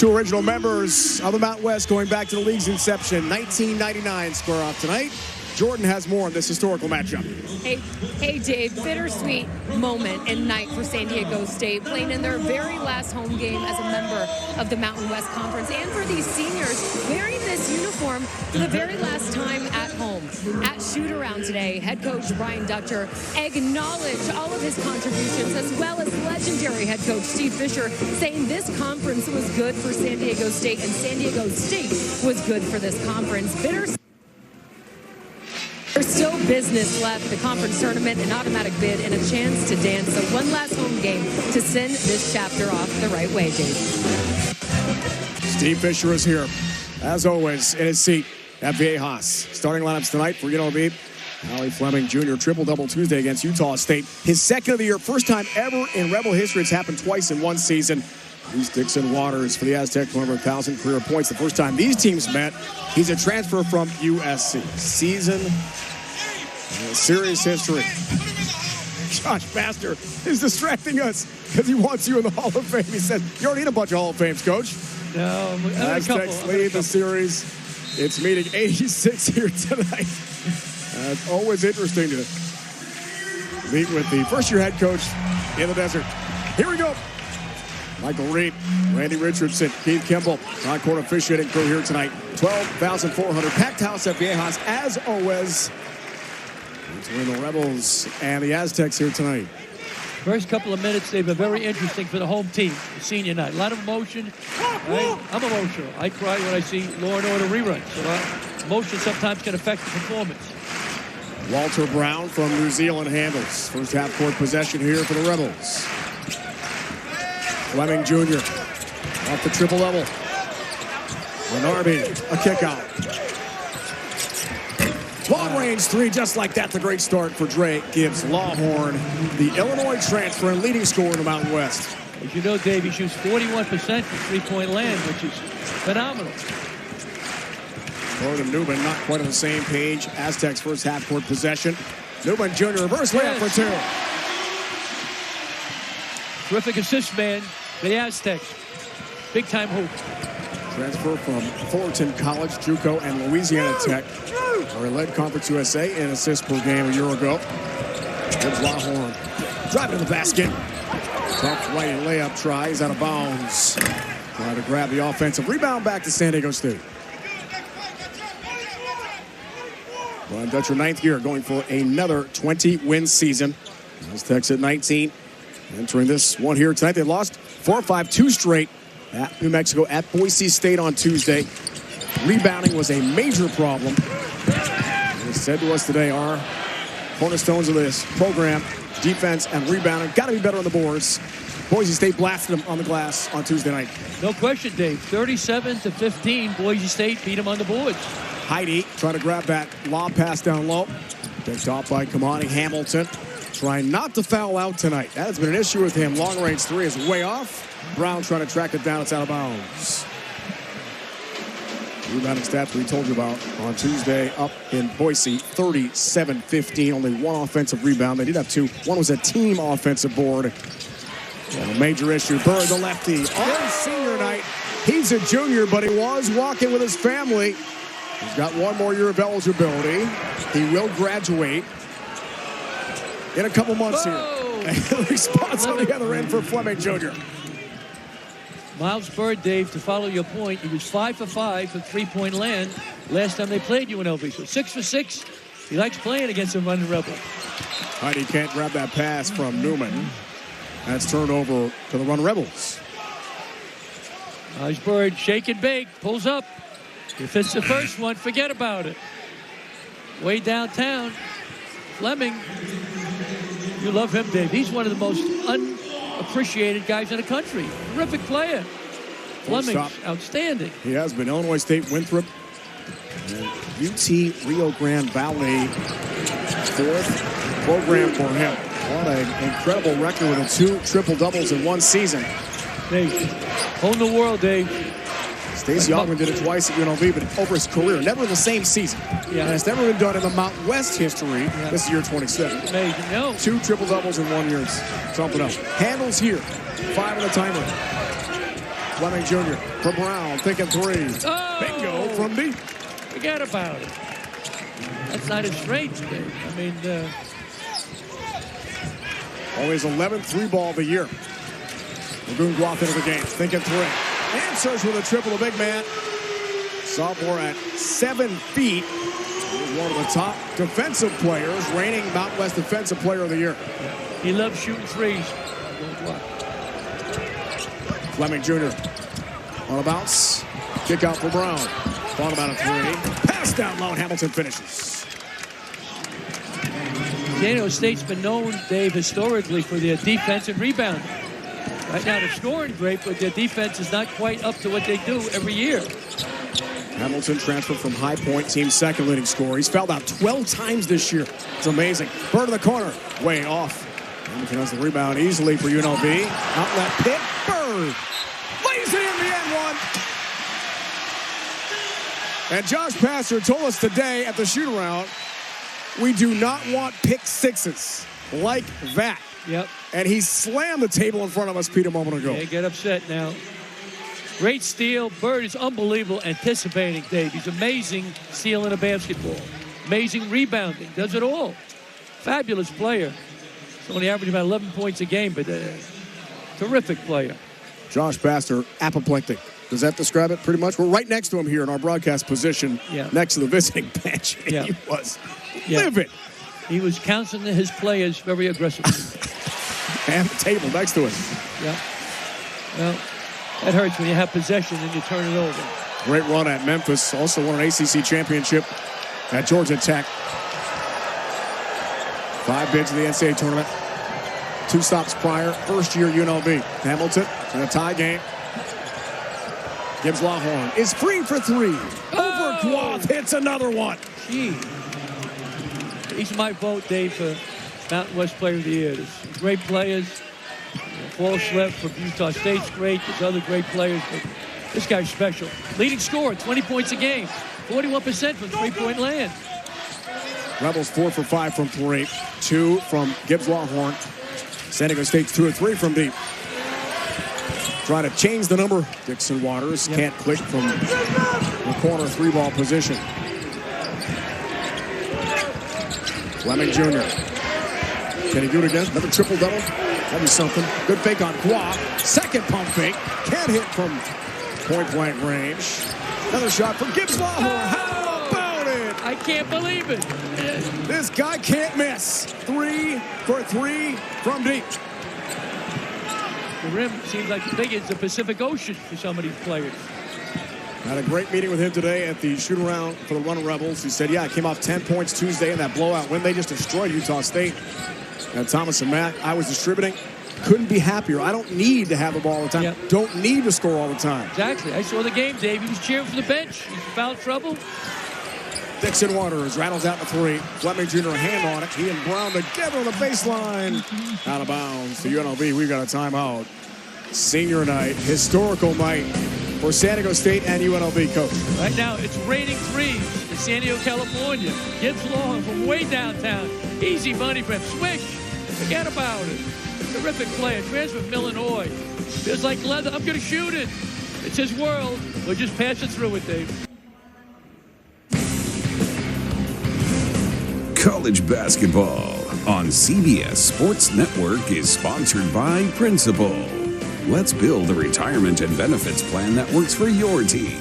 Two original members of the Mountain West going back to the league's inception. 1999 square off tonight. Jordan has more on this historical matchup. Hey, Dave, bittersweet moment and night for San Diego State, playing in their very last home game as a member of the Mountain West Conference, and for these seniors wearing this uniform for the very last time at home. At shoot-around today, head coach Brian Dutcher acknowledged all of his contributions, as well as legendary head coach Steve Fisher, saying this conference was good for San Diego State, and San Diego State was good for this conference. There's still business left, the conference tournament, an automatic bid, and a chance to dance. So one last home game to send this chapter off the right way, Dave. Steve Fisher is here, as always, in his seat at Viejas. Starting lineups tonight for UNLV. Allie Fleming Jr. triple-double Tuesday against Utah State. His second of the year, first time ever in Rebel history. It's happened twice in one season. Reese Dixon Waters for the Aztecs, over 1,000 career points. The first time these teams met, he's a transfer from USC. Season, serious history. Josh Master is distracting us because he wants you in the Hall of Fame. He said, you don't need a bunch of Hall of Fames, Coach. No, Aztecs lead the series. It's meeting 86 here tonight. It's always interesting to meet with the first-year head coach in the desert. Here we go. Michael Reed, Randy Richardson, Keith Kimball, on-court officiating crew here tonight. 12,400 packed house at Viejas, as always. Between the Rebels and the Aztecs here tonight. First couple of minutes, they've been very interesting for the home team, the senior night. A lot of emotion. I'm emotional. I cry when I see Law and Order reruns. So emotion sometimes can affect the performance. Walter Brown from New Zealand handles. First half-court possession here for the Rebels. Fleming Jr. off the triple level. Renarby, a kick out. Long-range three, just like that. The great start for Drake gives Lawhorn the Illinois transfer and leading scorer in the Mountain West. As you know, Dave, he shoots 41% from three-point land, which is phenomenal. Ford and Newman not quite on the same page. Aztecs first half-court possession. Newman Jr. reverse layup for two. Terrific assist man, the Aztecs. Big-time hoop. Transfer from Fullerton College, JUCO, and Louisiana Tech, where he led Conference USA in assists per game a year ago. Gibbs Lawhorn driving to the basket. Tough right layup try. He's out of bounds. Trying to grab the offensive rebound back to San Diego State. Brian Dutcher, ninth year, going for another 20-win season. Aztecs at 19. Entering this one here tonight. They lost 4-5, 2 straight at New Mexico, at Boise State on Tuesday. Rebounding was a major problem. They said to us today, our cornerstones of this program, defense and rebounding, got to be better on the boards. Boise State blasted them on the glass on Tuesday night. No question, Dave. 37-15, Boise State beat them on the boards. Heidi trying to grab that lob pass down low. Picked off by Kamani Hamilton. Trying not to foul out tonight. That has been an issue with him. Long range three is way off. Brown trying to track it down. It's out of bounds. Rebounding stats we told you about on Tuesday up in Boise. 37-15. Only one offensive rebound. They did have two. One was a team offensive board. And a major issue. Bird, the lefty, on senior night. He's a junior, but he was walking with his family. He's got one more year of eligibility. He will graduate in a couple months here. And response on the other end for Fleming Jr. Miles Bird, Dave, to follow your point, he was 5 for 5 from three-point land last time they played UNLV. So 6 for 6. He likes playing against a running Rebel. Heidi can't grab that pass from Newman. That's turned over to the Run Rebels. Miles Bird, shake and bake, pulls up. If it's the first one, forget about it. Way downtown, Fleming. You love him, Dave. He's one of the most unappreciated guys in the country. Terrific player. Fleming's outstanding. He has been. Illinois State, Winthrop, and UT Rio Grande Valley, fourth program for him. What an incredible record with 2 triple-doubles in one season. Dave, own the world, Dave. Stacey Augmon did it twice at UNLV, but over his career, never in the same season. Yeah. And it's never been done in the Mountain West history. Yeah. This is year 27. Amazing. No. 2 triple-doubles in 1 year. Something else. Handles here. 5 on the timer. Fleming Jr. for Brown, thinking three. Oh! Bingo from deep. Forget about it. That's not his strength, Dave. I mean, only his 11th three-ball of the year. Lagoon Guath into the game, thinking three. Answers with a triple, a big man. Sophomore at 7 feet. He's one of the top defensive players, reigning Mountain West Defensive Player of the Year. he loves shooting threes. Fleming Jr. on a bounce. Kick out for Brown. Thought about a three. Pass down low, and Hamilton finishes. San Diego State's been known, Dave, historically for their defense and rebound. Right now they're scoring great, but their defense is not quite up to what they do every year. Hamilton transferred from High Point, team's second leading scorer. He's fouled out 12 times this year. It's amazing. Bird in the corner, way off. Hamilton has the rebound easily for UNLV. Outlet pick, Bird. Lays it in the end one. And Josh Pastor told us today at the shoot-around, we do not want pick sixes like that. Yep. And he slammed the table in front of us, Pete, a moment ago. They get upset now. Great steal. Bird is unbelievable anticipating, Dave. He's amazing stealing a basketball. Amazing rebounding. Does it all. Fabulous player. He's only averaging about 11 points a game, but terrific player. Josh Pastor, apoplectic. Does that describe it pretty much? We're right next to him here in our broadcast position, next to the visiting bench. Yeah. He was livid. He was counseling his players very aggressively. And the table next to him. Yeah. Well, that hurts when you have possession and you turn it over. Great run at Memphis. Also won an ACC championship at Georgia Tech. 5 bids in the NCAA tournament. 2 stops prior. First year UNLV. Hamilton in a tie game. Gibbs Lawhorn is free for 3. Over Guath hits another one. Gee. He's my vote, Dave, for Mountain West Player of the Year. There's great players. Paul Schlepp from Utah State's great. There's other great players, but this guy's special. Leading scorer, 20 points a game. 41% from three-point land. Rebels 4 for 5 from 3. 2 from Gibbs Lawhorn. San Diego State's 2 of 3 from deep. Trying to change the number. Dixon Waters can't click from the corner 3-ball position. Fleming Jr. Can he do it again? Another triple-double? That'd be something. Good fake on Guath. Second pump fake. Can't hit from point-blank range. Another shot from Gibbs Lawhorn. How about it? I can't believe it. This guy can't miss. 3 for 3 from deep. The rim seems like as big as the Pacific Ocean for some of these players. Had a great meeting with him today at the shoot-around for the Run Rebels. He said, I came off 10 points Tuesday in that blowout win. They just destroyed Utah State. And Thomas and Matt, I was distributing. Couldn't be happier. I don't need to have the ball all the time. Yep. Don't need to score all the time. Exactly. I saw the game, Dave. He was cheering for the bench. He's in foul trouble. Dixon Waters rattles out the 3. Fleming Jr. a hand on it. He and Brown together on the baseline. Out of bounds to UNLV. We've got a timeout. Senior night. Historical night for San Diego State and UNLV, Coach. Right now, it's raining threes in San Diego, California. Gibbs Lawhorn from way downtown. Easy money for him. Swish. Forget about it. Terrific player. Transfer from Illinois. Feels like leather. I'm going to shoot it. It's his world. We'll just pass it through it, Dave. College basketball on CBS Sports Network is sponsored by Principal. Let's build a retirement and benefits plan that works for your team.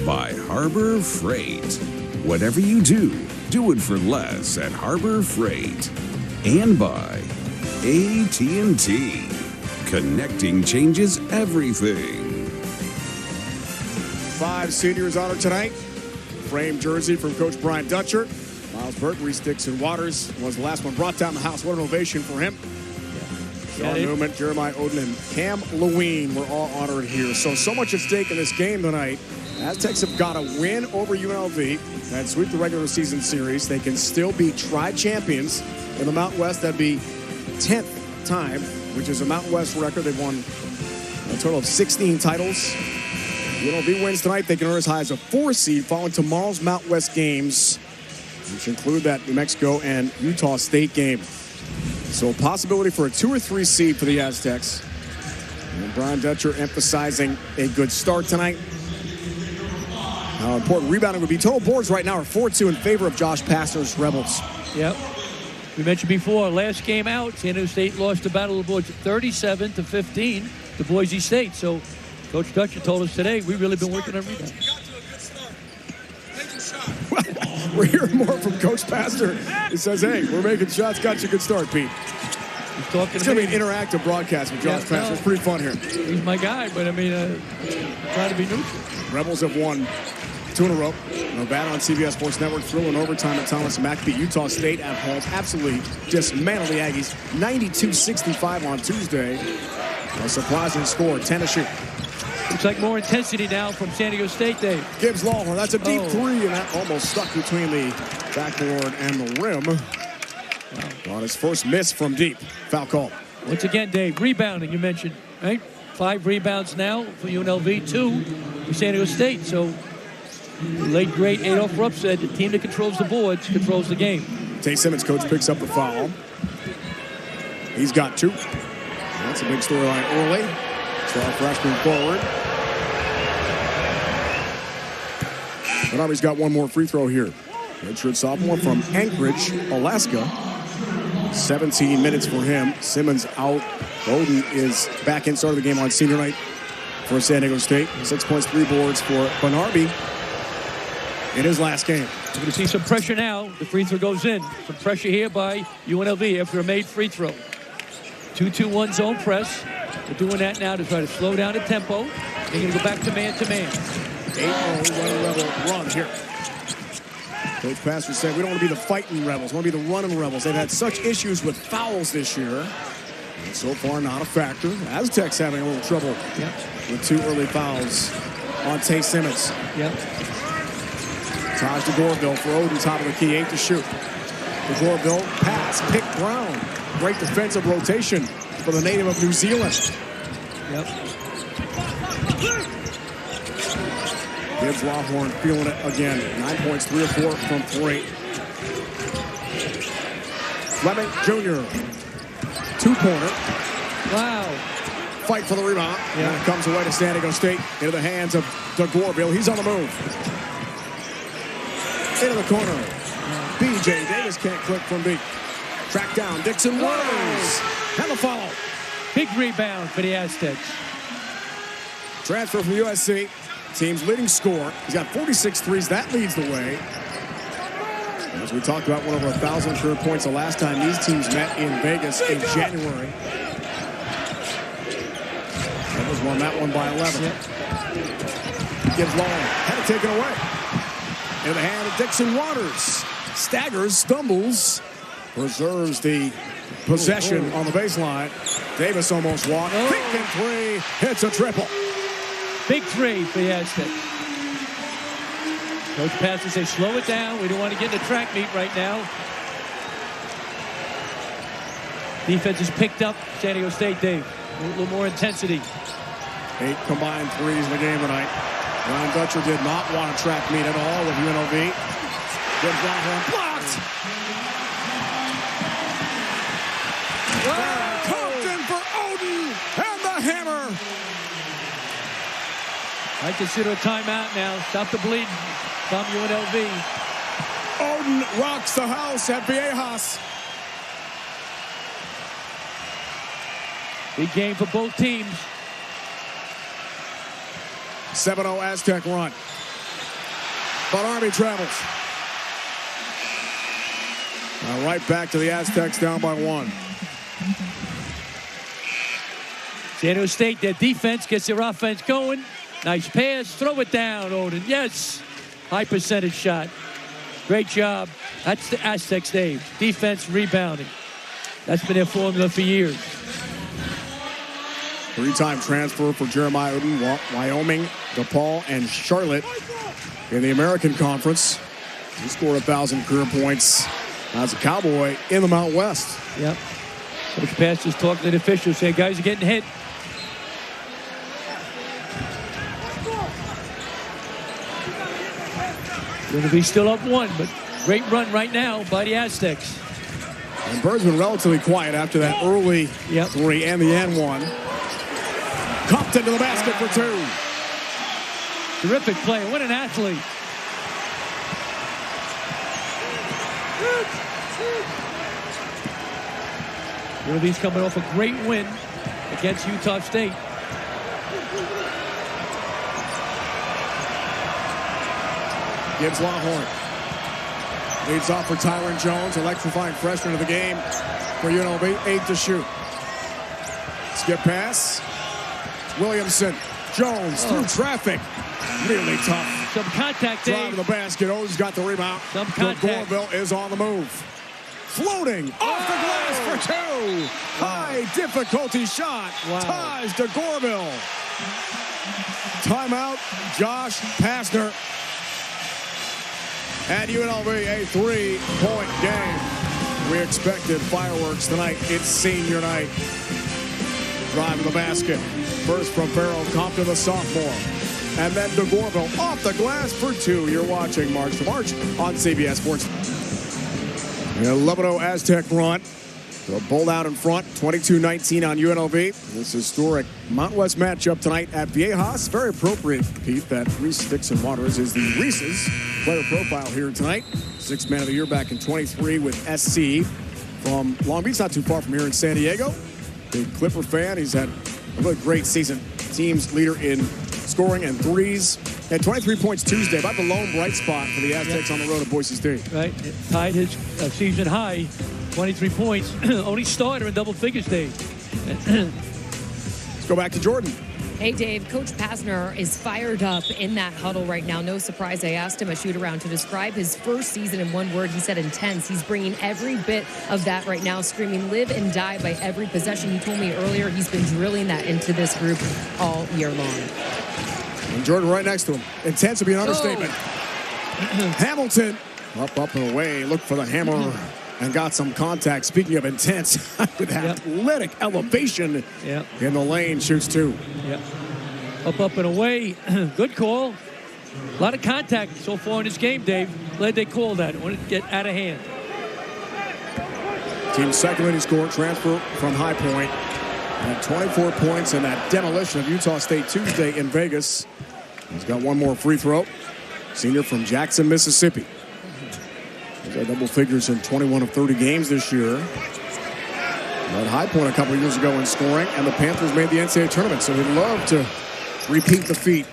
By Harbor Freight. Whatever you do, do it for less at Harbor Freight. And by AT&T. Connecting changes everything. 5 seniors honored tonight. Framed jersey from Coach Brian Dutcher. Miles Burton, Dixon Waters was the last one brought down the house. What an ovation for him. Sean Newman, Jeremiah Oden, and Cam Lewine were all honored here. So much at stake in this game tonight. Aztecs have got to win over UNLV and sweep the regular season series. They can still be tri-champions in the Mountain West. That'd be 10th time, which is a Mountain West record. They've won a total of 16 titles. UNLV wins tonight. They can earn as high as a 4 seed following tomorrow's Mountain West games, which include that New Mexico and Utah State game. So a possibility for a 2 or 3 seed for the Aztecs. And Brian Dutcher emphasizing a good start tonight. How important rebounding would be. Total boards right now are 4-2 in favor of Josh Pastner's Rebels. Yep. We mentioned before, last game out, San Diego State lost the battle of the boards 37-15 to Boise State. So Coach Dutcher told us today, we've really been working on rebounding. We're hearing more from Coach Pastner. He says, hey, we're making shots. Got you a good start, Pete. He's talking It's going to be an interactive broadcast with Josh Pastner. It's pretty fun here. He's my guy, but I mean, I'm trying to be neutral. Rebels have won 2 in a row. Nevada on CBS Sports Network. Thrill in overtime at Thomas Mack beat Utah State at home. Absolutely dismantled the Aggies. 92-65 on Tuesday. A surprising score, 10-2. Looks like more intensity now from San Diego State, Dave. Gibbs Lawhorn, that's a deep three, and that almost stuck between the backboard and the rim. On his first miss from deep. Foul call. Once again, Dave, rebounding, you mentioned, right? 5 rebounds now for UNLV, 2 for San Diego State. So, late great Adolph Rupp said the team that controls the boards controls the game. Tay Simmons, coach, picks up the foul. He's got 2. That's a big storyline early. Star freshman forward. But Army's got one more free throw here. Redshirt sophomore from Anchorage, Alaska. 17 minutes for him. Simmons out. Bowden is back in, started the game on senior night for San Diego State. 6 points, 3 boards for Benarby in his last game. We're going to see some pressure now. The free throw goes in. Some pressure here by UNLV after a made free throw. 2-2-1 zone press. They're doing that now to try to slow down the tempo. They're going to go back to man-to-man. 8-0 running Rebel run here. Coach Pastner said, we don't want to be the fighting Rebels. We want to be the running Rebels. They've had such issues with fouls this year. And so far, not a factor. Aztecs having a little trouble with 2 early fouls on Tay Simmons. Yep. Taj DeGorville for Odin, top of the key, 8 to shoot. DeGorville, pass, pick Brown. Great defensive rotation for the native of New Zealand. Yep. Gibbs Lawhorn feeling it again. 9 points, 3 of 4 from 3. Fleming Jr. 2-pointer. Wow. Fight for the rebound. Yeah. And it comes away to San Diego State into the hands of DeGorville. He's on the move. Into the corner. B.J. Davis can't click from deep. Track down. Dixon Waters. And the follow. Big rebound for the Aztecs. Transfer from USC. Team's leading scorer. He's got 46 threes. That leads the way. As we talked about, one over 1,000 career points the last time these teams met in Vegas in January. Rebels won that one by 11. Yep. Gives long. Had it taken away. In the hand of Dixon Waters. Staggers, stumbles, preserves the possession on the baseline. Davis almost walked. Thinking 3, hits a triple. Big 3 for the Aztecs. Coach Pastner says, slow it down. We don't want to get in the track meet right now. Defense has picked up San Diego State, Dave. A little more intensity. 8 combined threes in the game tonight. Ryan Dutcher did not want a track meet at all with UNLV. Gibbs Lawhorn blocked. Compton for Odin and the hammer. I consider a timeout now. Stop the bleeding from UNLV. Odin rocks the house at Viejas. Big game for both teams. 7-0 Aztec run. But Army travels. Right back to the Aztecs down by 1. San Diego State, their defense gets their offense going. Nice pass. Throw it down, Odin. Yes. High percentage shot. Great job. That's the Aztecs, Dave. Defense, rebounding. That's been their formula for years. 3-time transfer for Jeremiah Odin, Wyoming, DePaul, and Charlotte in the American Conference. He scored 1,000 career points as a Cowboy in the Mountain West. Yep. Coach Pastner's talking to the officials, saying guys are getting hit. Going to be still up 1, but great run right now by the Aztecs. And Bird's been relatively quiet after that early 3 and the N1. Compton to the basket for two. Terrific play. What an athlete. UNLV's coming off a great win against Utah State. Gibbs Longhorn. Leads off for Tyron Jones, electrifying freshman of the game for UNLV. 8 to shoot. Skip pass. Williamson. Jones through traffic. Really tough. Some contact, Dave. Drive to the basket. O's got the rebound. Some contact. Gorville is on the move. Floating off the glass for two. High difficulty shot. Ties to Gorville. Timeout, Josh Pastner. At UNLV, a 3-point game. We expected fireworks tonight. It's senior night. Drive to the basket. First from Farrell Compton, the sophomore. And then to Gorville off the glass for two. You're watching March to March on CBS Sports. 11-0 Aztec run. They're bowled out in front, 22-19 on UNLV. This historic Mountain West matchup tonight at Viejas. Very appropriate, Pete, that Reese Dixon Waters is the Reese's player profile here tonight. Sixth man of the year back in 23 with SC from Long Beach, not too far from here in San Diego. Big Clipper fan. He's had a really great season. Team's leader in scoring and threes. Had 23 points Tuesday, about the lone bright spot for the Aztecs on the road at Boise State. Right, tied his season high, 23 points. Only starter in double figures, Dave. Let's go back to Jordan. Hey, Dave, Coach Pastner is fired up in that huddle right now. No surprise, I asked him a shoot-around to describe his first season in one word. He said intense. He's bringing every bit of that right now, screaming live and die by every possession. He told me earlier he's been drilling that into this group all year long. And Jordan right next to him. Intense would be an understatement. Hamilton up and away. Looked for the hammer and got some contact. Speaking of intense, with athletic elevation in the lane, shoots two. Up and away. Good call. A lot of contact so far in this game, Dave. Glad they called that. Want to get out of hand. Team's second leading scorer, transfer from High Point. And 24 points in that demolition of Utah State Tuesday in Vegas. He's got one more free throw. Senior from Jackson, Mississippi. He's got double figures in 21 of 30 games this year. At High Point a couple of years ago in scoring, and the Panthers made the NCAA tournament, so he'd love to repeat the feat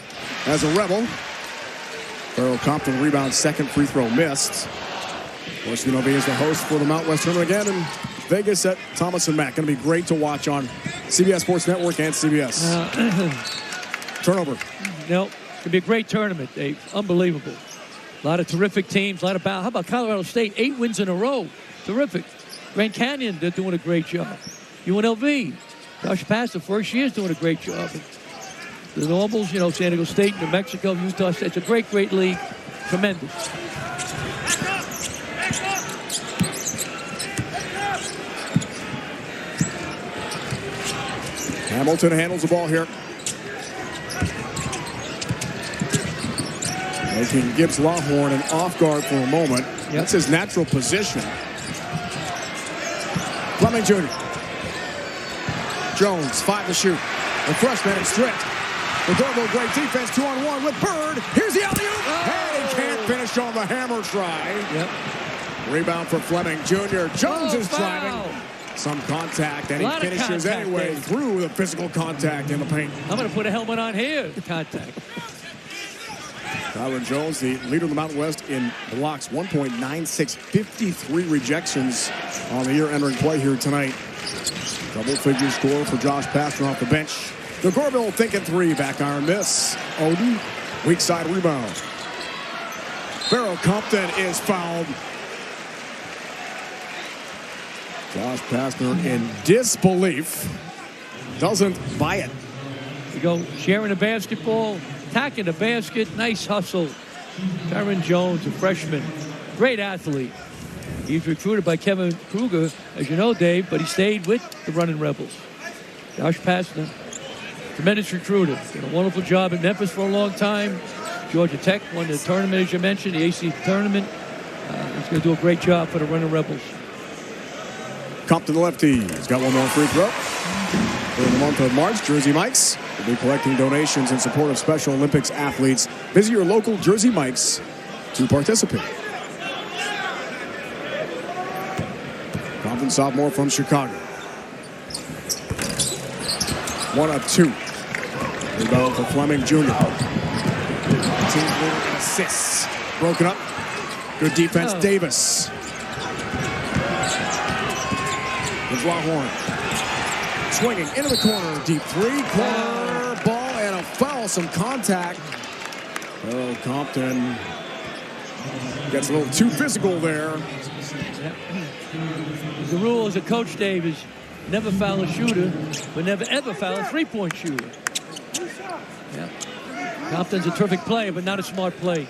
as a Rebel. Farrell Compton rebound, second free throw missed. Of course, UNLV is the host for the Mountain West tournament again in Vegas at Thomas and Mack. Going to be great to watch on CBS Sports Network and CBS. Turnover. No, it's going to be a great tournament, Dave. Unbelievable. A lot of terrific teams, a lot of battle. How about Colorado State? 8 wins in a row. Terrific. Grand Canyon, they're doing a great job. UNLV, Josh Pastner, first year is doing a great job. The normals, San Diego State, New Mexico, Utah State. It's a great, great league. Tremendous. Hamilton handles the ball here. Making Gibbs Longhorn an off guard for a moment. That's his natural position. Fleming Jr. Jones, 5 to shoot. The freshman is stripped. The Gorville, great defense, 2-on-1 with Bird. Here's the alley-oop. And he can't finish on the hammer try. Rebound for Fleming Jr. Jones is driving. Some contact, and he finishes anyway through the physical contact in the paint. I'm going to put a helmet on here. The contact. Tyron Jones, the leader of the Mountain West in blocks, 1.96, 53 rejections on the year entering play here tonight. Double-figure score for Josh Pastner off the bench. The Gorville thinking three, back iron miss. Odin, weak side rebound. Farrell Compton is fouled. Josh Pastner in disbelief. Doesn't buy it. We go sharing the basketball, attacking the basket. Nice hustle. Tyron Jones, a freshman. Great athlete. He's recruited by Kevin Kruger, as you know, Dave, but he stayed with the Running Rebels. Josh Pastner, tremendous recruiter. Did a wonderful job in Memphis for a long time. Georgia Tech won the tournament, as you mentioned, the AC tournament. He's going to do a great job for the Running Rebels. Compton, the lefty. He's got one more free throw. In the month of March, Jersey Mike's We'll be collecting donations in support of Special Olympics athletes. Visit your local Jersey Mikes to participate. Compton sophomore from Chicago. 1 of 2. Rebound for Fleming Jr. Team leader in assists. Broken up. Good defense, Davis. With Lawhorn. Swinging into the corner. Deep three. Corner ball and a foul. Some contact. Oh, Compton gets a little too physical there. The rule as a coach, Dave, is never foul a shooter, but never ever foul a three-point shooter. Yeah. Compton's a terrific player, but not a smart play.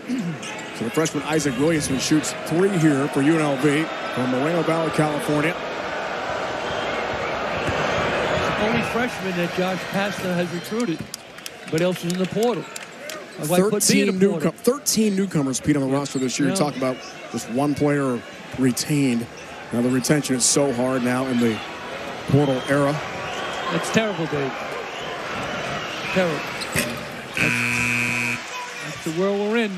So the freshman Isaac Williamson shoots 3 here for UNLV from Moreno Valley, California. Only freshman that Josh Pastner has recruited, but else is in the portal. 13 newcomers, Pete, on the roster this year. You talk about just one player retained. Now the retention is so hard now in the portal era. That's terrible, Dave. Terrible. That's the world we're in.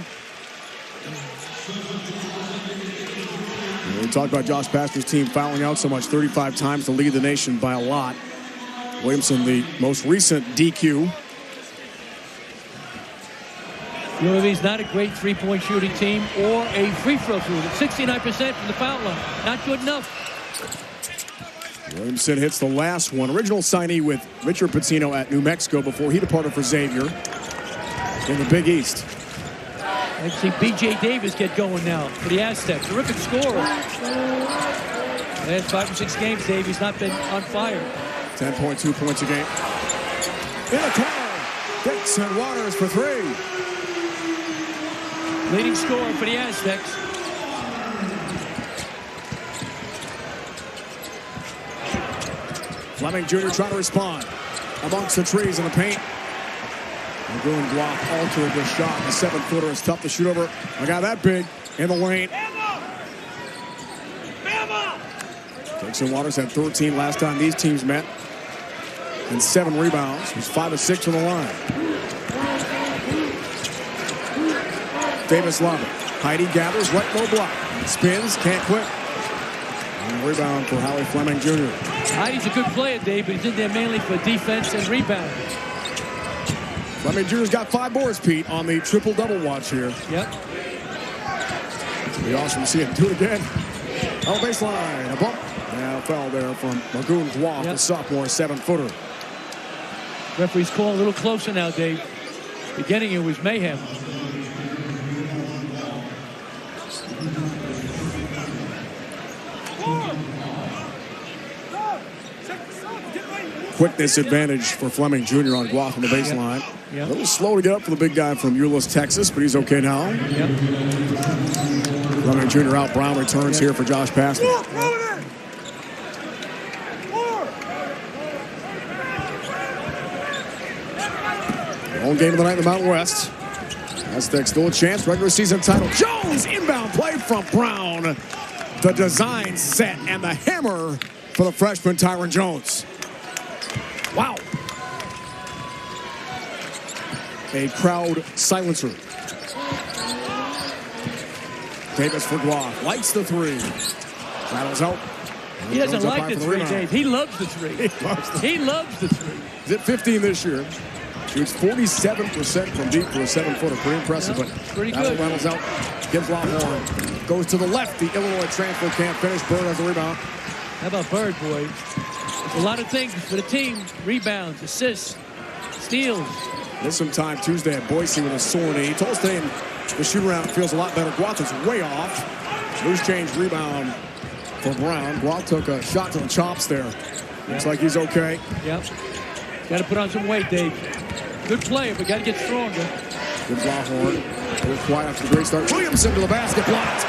We talked about Josh Pastner's team fouling out so much, 35 times to lead the nation by a lot. Williamson, the most recent DQ. UNLV's not a great three-point shooting team or a free throw shooter. 69% from the foul line. Not good enough. Williamson hits the last one. Original signee with Richard Pitino at New Mexico before he departed for Xavier in the Big East. I see B.J. Davis get going now for the Aztecs. Terrific scorer. Last 5 or 6 games, Dave, he's not been on fire. 10.2 points a game. In the corner, Dixon Waters for 3. Leading scorer for the Aztecs. Fleming Jr. trying to respond amongst the trees in the paint. Magoon Guap altered the shot. The 7-footer is tough to shoot over a guy that big in the lane. Dixon Waters had 13 last time these teams met. And 7 rebounds. He's 5 of 6 from the line. Davis Love. Heidi gathers, let no block. Spins, can't quit. And rebound for Howie Fleming Jr. Heidi's a good player, Dave, but he's in there mainly for defense and rebound. Fleming Jr.'s got 5 boards, Pete, on the triple-double watch here. Yep. It'll be awesome to see him do it again. On the baseline, a bump. And a foul there from Magoon Guap, the sophomore 7-footer. Referee's calling a little closer now, Dave. Beginning it was mayhem. Quickness advantage for Fleming Jr. on Guap on the baseline. Yep. A little slow to get up for the big guy from Euless, Texas, but he's okay now. Yep. Fleming Jr. out. Brown returns here for Josh Pastner. Home game of the night in the Mountain West. Aztecs still a chance. Regular season title. Jones inbound play from Brown. The design set and the hammer for the freshman Tyron Jones. Wow. A crowd silencer. Davis for Guap. Likes the 3. Rattles out. He doesn't like the 3, Dave. He loves the 3. He loves the 3. He's at 15 this year. Shoots 47% from deep for a 7-footer. Pretty impressive, but pretty good. Rattles out. Gives Lawhorn. Goes to the left. The Illinois transfer can't finish. Bird has the rebound. How about Bird, boy? There's a lot of things for the team. Rebounds, assists, steals. Missed some time Tuesday at Boise with a sore knee. He told us today the shoot-around feels a lot better. Guap is way off. Loose change rebound for Brown. Guap took a shot to the chops there. Looks like he's okay. Yep. Got to put on some weight, Dave. Good player, but got to get stronger. Good Lawhorn. A little quiet after the great start. Williamson to the basket, blocked.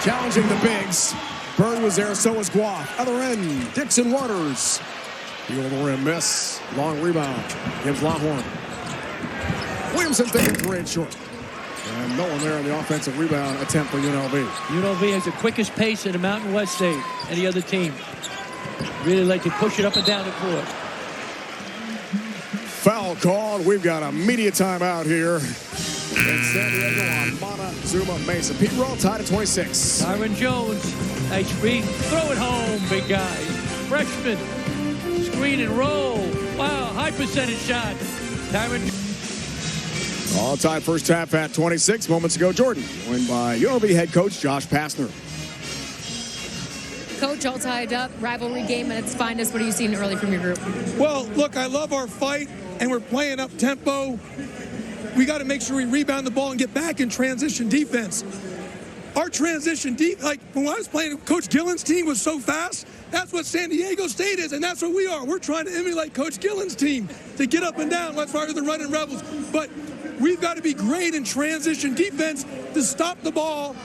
Challenging the bigs. Bird was there, so was Guap. Other end, Dixon Waters. The over the rim miss. Long rebound. Gives Lawhorn. Williamson taking 3 and short. And no one there on the offensive rebound attempt for UNLV. UNLV has the quickest pace in the Mountain West State. Any other team. Really like to push it up and down the court. Foul called. We've got a media timeout here in San Diego on Montezuma Mesa. Pete Roll tied at 26. Tyron Jones, HB, throw it home, big guy. Freshman, screen and roll. Wow, high percentage shot. Tyron. All tied first half at 26. Moments ago, Jordan, joined by UNLV head coach Josh Pastner. Coach, all tied up, rivalry game at its finest. What are you seeing early from your group? Well, look, I love our fight, and we're playing up tempo. We got to make sure we rebound the ball and get back in transition defense. Our transition like when I was playing, Coach Gillen's team was so fast. That's what San Diego State is, and that's what we are. We're trying to emulate Coach Gillen's team to get up and down. That's why we're the running Rebels. But we've got to be great in transition defense to stop the ball,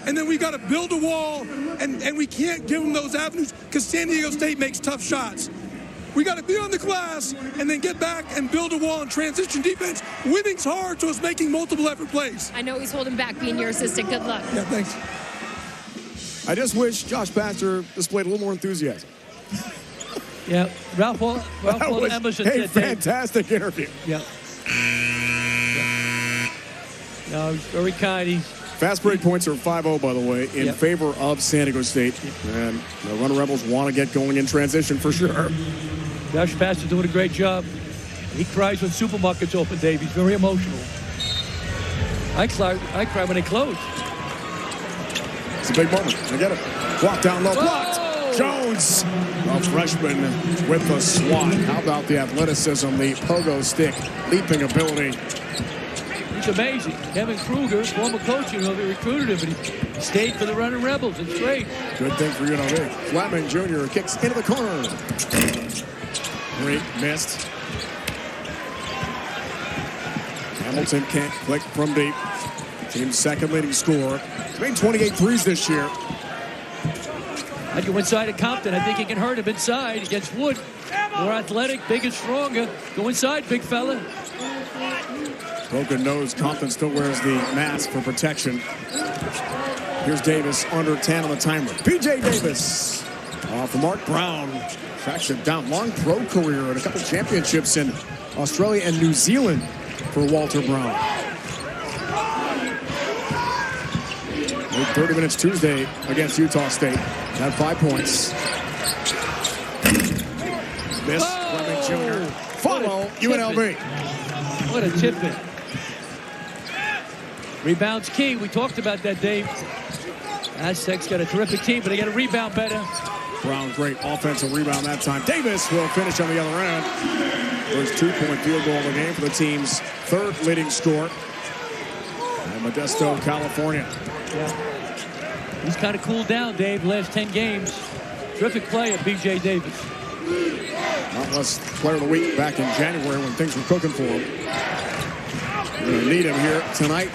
and then we've got to build a wall, and we can't give them those avenues because San Diego State makes tough shots. We got to be on the glass and then get back and build a wall in transition defense. Winning's hard, so it's making multiple effort plays. I know he's holding back being your assistant. Good luck. Yeah, thanks. I just wish Josh Pastner displayed a little more enthusiasm. Yeah, Ralph Emerson a said fantastic interview. Yeah. No, he's very kind. Fast break points are 5-0, by the way, in favor of San Diego State. And the Runner Rebels want to get going in transition for sure. Josh Pastner doing a great job. He cries when supermarkets open, Dave. He's very emotional. I cry when they close. It's a big moment. I get it. Blocked down low. Blocked. Jones, a freshman with the swat. How about the athleticism, the pogo stick, leaping ability. It's amazing. Kevin Kruger, former coach, he recruited him, but he stayed for the Running Rebels. It's great. Good thing for UNLV. Fleming Jr. kicks into the corner. Great missed. Hamilton can't click from deep. Team's second leading scorer. He's made 28 threes this year. I go inside at Compton. I think he can hurt him inside against Wood. More athletic, big and stronger. Go inside, big fella. Broken nose. Compton still wears the mask for protection. Here's Davis under 10 on the timer. P.J. Davis for Mark Brown. Tracks it down. Long pro career and a couple championships in Australia and New Zealand for Walter Brown. Made 30 minutes Tuesday against Utah State. Had 5 points. Miss. Fleming Jr. Follow UNLV. What a tip-in. Rebound's key. We talked about that, Dave. Aztecs got a terrific team, but they got to rebound better. Brown, great offensive rebound that time. Davis will finish on the other end. First 2-point field goal of the game for the team's third leading scorer. And Modesto, California. Yeah. He's kind of cooled down, Dave, the last 10 games. Terrific player, B.J. Davis. Not less player of the week back in January when things were cooking for him. We're going to need him here tonight.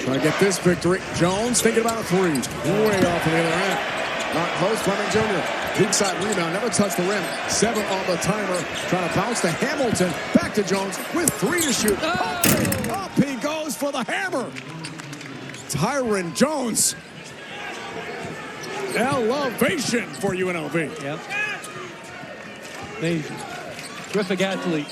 Try to get this victory. Jones thinking about a three. Way off on the other end. Not close. Fleming Jr. Weak side rebound. Never touched the rim. 7 on the timer. Trying to bounce to Hamilton. Back to Jones with 3 to shoot. Up he goes for the hammer. Tyron Jones. Elevation for UNLV. Yep. Amazing. Terrific athlete.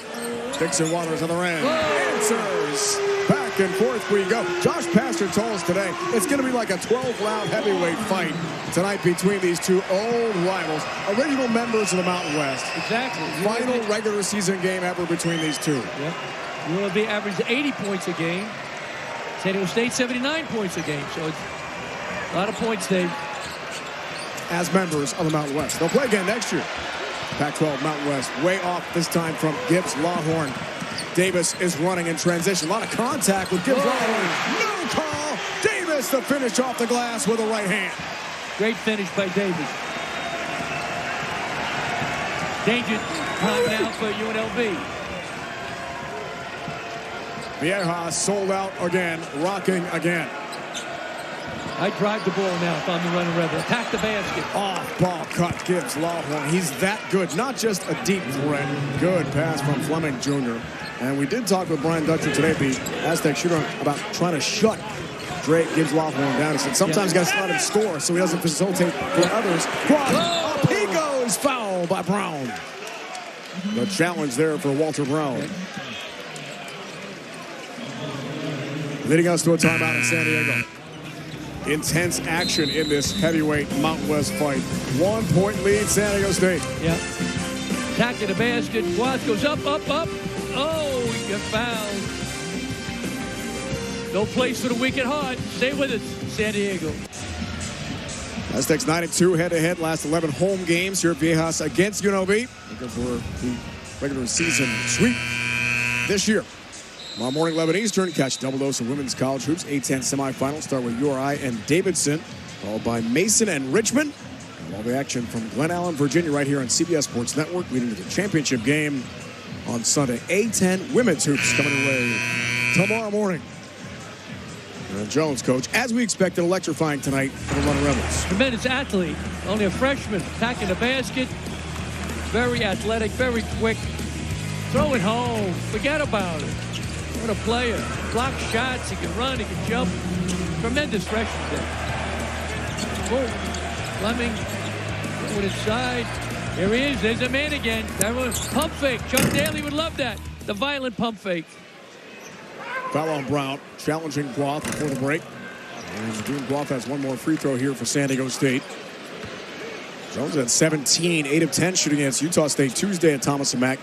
Dixon Waters on the end. Answers. Back and forth we go. Josh Pastner told us today it's going to be like a 12-round heavyweight fight tonight between these two old rivals, original members of the Mountain West. Exactly. Final regular season game ever between these two. Yep. UNLV averaged 80 points a game. San Diego State 79 points a game. So it's a lot of points, Dave. As members of the Mountain West. They'll play again next year. Pac-12 Mountain West way off this time from Gibbs Lawhorn. Davis is running in transition. A lot of contact with Gibbs Lawhorn. No call. Davis to finish off the glass with a right hand. Great finish by Davis. Danger time now for UNLV. Viejas sold out again, rocking again. I drive the ball now if I'm the running rebel. Attack the basket. Off ball cut Gibbs Lawhorn. He's that good. Not just a deep threat. Good pass from Fleming Jr. And we did talk with Brian Dutcher today, the Aztec shooter, about trying to shut Drake Gibbs Lawhorn down. He said sometimes got to let him score so he doesn't facilitate for others. Up he goes. Foul by Brown. The challenge there for Walter Brown. Leading us to a timeout in San Diego. Intense action in this heavyweight Mountain West fight. 1 point lead, San Diego State. Yeah. Attacking the basket. Guath goes up. Oh, he got fouled. No place for the weak at heart. Stay with us, San Diego. Aztecs 9-2 head-to-head. Last 11 home games here at Viejas against UNLV. Looking for the regular season sweep this year. Tomorrow morning, 11 Eastern. Catch double dose of women's college hoops. A-10 semifinals start with URI and Davidson, followed by Mason and Richmond. And all the action from Glen Allen, Virginia, right here on CBS Sports Network, leading to the championship game on Sunday. A-10 women's hoops coming away tomorrow morning. And Jones, coach, as we expected, electrifying tonight for the Running Rebels. Tremendous athlete. Only a freshman. Attacking the basket. Very athletic, very quick. Throw it home. Forget about it. What a player. Block shots. He can run. He can jump. Tremendous freshman there. Boom. Fleming. Going inside. There he is. There's a man again. That was pump fake. Chuck Daly would love that. The violent pump fake. Foul on Brown, challenging Guath before the break. And June Guath has one more free throw here for San Diego State. Jones at 17, 8 of 10 shooting against Utah State Tuesday at Thomas & Mack.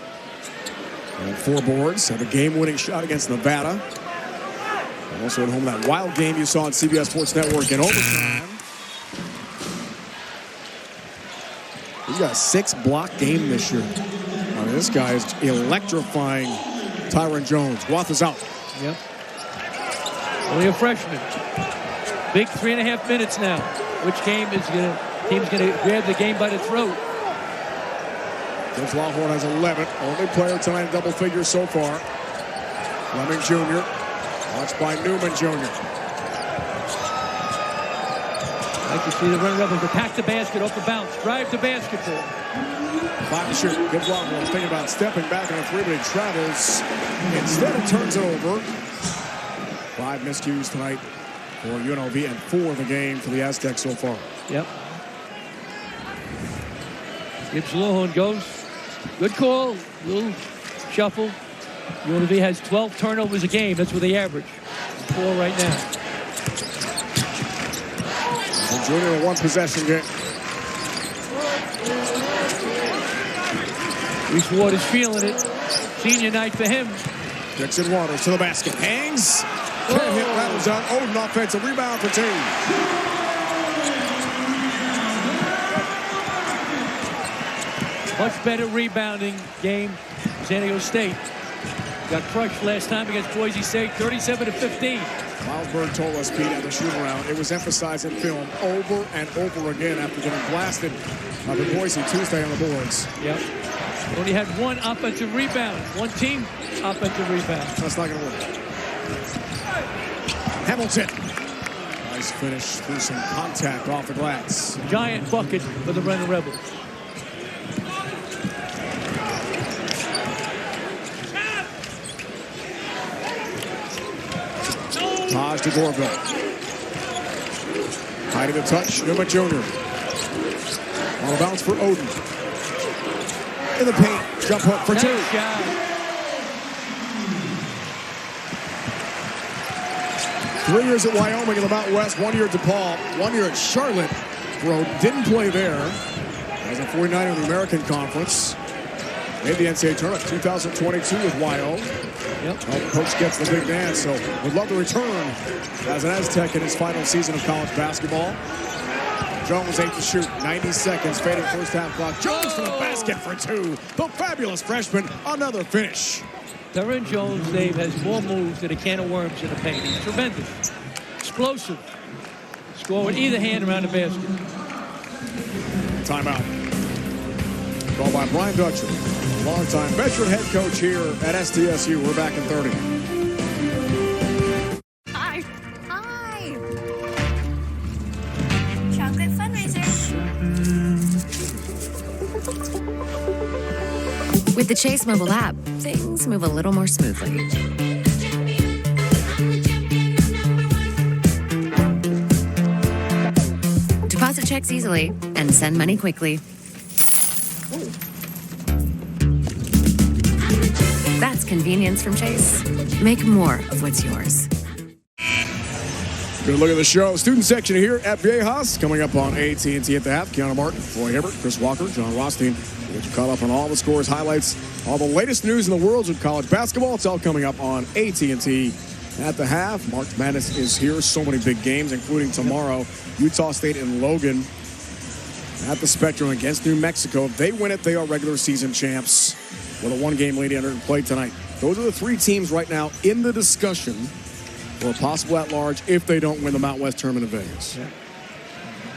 And 4 boards, had the game-winning shot against Nevada. And also at home that wild game you saw on CBS Sports Network in overtime. He's got a 6-block game this year. I mean, this guy is electrifying Tyron Jones. Guath is out. Yep. Only a freshman. Big 3.5 minutes now. Which team's gonna grab the game by the throat? James Lawhorn has 11. Only player tonight in double figures so far. Fleming Jr. Watched by Newman Jr. Like to see the Red Rebels attack the basket off the bounce. Drive the basketball. 5 to shoot. Good Lawhorn thinking about stepping back on a 3, but he travels. Instead, it turns it over. 5 miscues tonight for UNLV and 4 of the game for the Aztecs so far. Yep. Gibbs Lawhorn goes. Good call. Little shuffle. UNLV has 12 turnovers a game. That's what they average. 4 right now. And Junior a 1-possession game. Reese Ward is feeling it. Senior night for him. Dixon Waters to the basket. Hangs. Can't hit. Rattles out. Odin offensive rebound for team. Much better rebounding game. San Diego State got crushed last time against Boise State, 37-15. Milesburg told us, Pete, at the shoot-around, it was emphasized in film over and over again after getting blasted by the Boise Tuesday on the boards. Yep. Only had 1 offensive rebound, 1 team offensive rebound. That's not going to work. Hamilton. Nice finish through some contact off the glass. Giant bucket for the Renner Rebels. Taj to Gorville. Hiding the touch, Newman Jr. On the bounce for Odin. In the paint, jump hook for 2. Shot. 3 years at Wyoming in the Mountain West, 1 year at DePaul, 1 year at Charlotte. For Odin, didn't play there. As a 49er in the American Conference. Made the NCAA tournament 2022 with YO. Yep. Coach gets the big dance, so would love to return as an Aztec in his final season of college basketball. Jones 8 to shoot, 90 seconds, fading first half clock. Jones to the basket for 2. The fabulous freshman, another finish. Tyron Jones, Dave, has more moves than a can of worms in the paint. He's tremendous. Explosive. Score with either hand around the basket. Timeout. Called by Brian Dutcher, longtime veteran head coach here at SDSU. We're back in 30. Hi. Chocolate fundraiser. With the Chase mobile app, things move a little more smoothly. Deposit checks easily and send money quickly. convenience from Chase. Make more of what's yours. Good look at the show. Student section here at Viejas. Coming up on AT&T at the half. Keanu Martin, Troy Hibbert, Chris Walker, John Rothstein. We'll get you caught up on all the scores, highlights, all the latest news in the world of college basketball. It's all coming up on AT&T at the half. March Madness is here. So many big games, including tomorrow. Utah State and Logan at the Spectrum against New Mexico. If they win it, they are regular season champs with a one-game lead under play tonight. Those are the three teams right now in the discussion for a possible at-large if they don't win the Mountain West Tournament in Vegas. Yeah.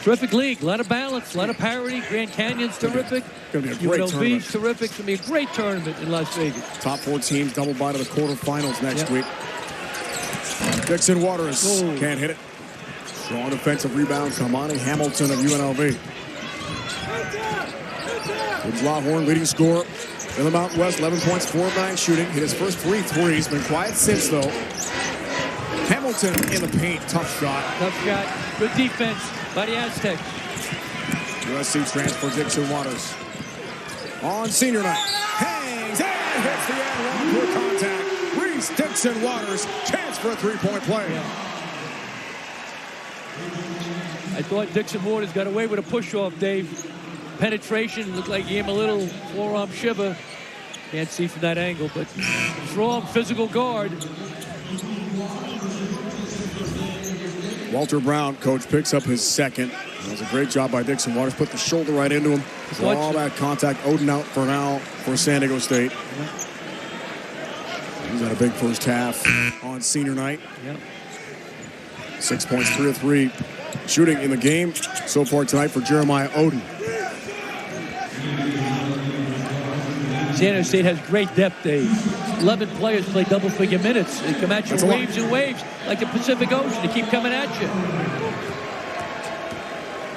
Terrific league. A lot of balance, a lot of parity. Grand Canyon's terrific. Going to be a great tournament. UNLV's terrific. It's going to be a great tournament in Las Vegas. Top four teams double bye to the quarterfinals next week. Dixon Waters can't hit it. Strong defensive rebound. Kamani Hamilton of UNLV. Gibbs Lawhorn, leading scorer in the Mountain West. 11 points, 4 of 9 shooting. Hit his first 3 threes. Been quiet since, though. Hamilton in the paint. Tough shot. Tough shot. Good defense by the Aztecs. USC transfer Dixon Waters. On senior night. Hangs and hits the end one for contact. Reese Dixon Waters. Chance for a three-point play. Yeah. I thought Dixon Waters got away with a push-off, Dave. Penetration looked like he gave him a little forearm shiver. Can't see from that angle, but strong physical guard. Walter Brown, coach, picks up his second. That was a great job by Dixon Waters. Put the shoulder right into him. All that contact. Odin out for now for San Diego State. He's had a big first half on senior night. 6 points, 3 of 3 shooting in the game so far tonight for Jeremiah Odin. San Diego State has great depth, Dave. 11 players play double-figure minutes. They come at you in waves and waves like the Pacific Ocean. They keep coming at you.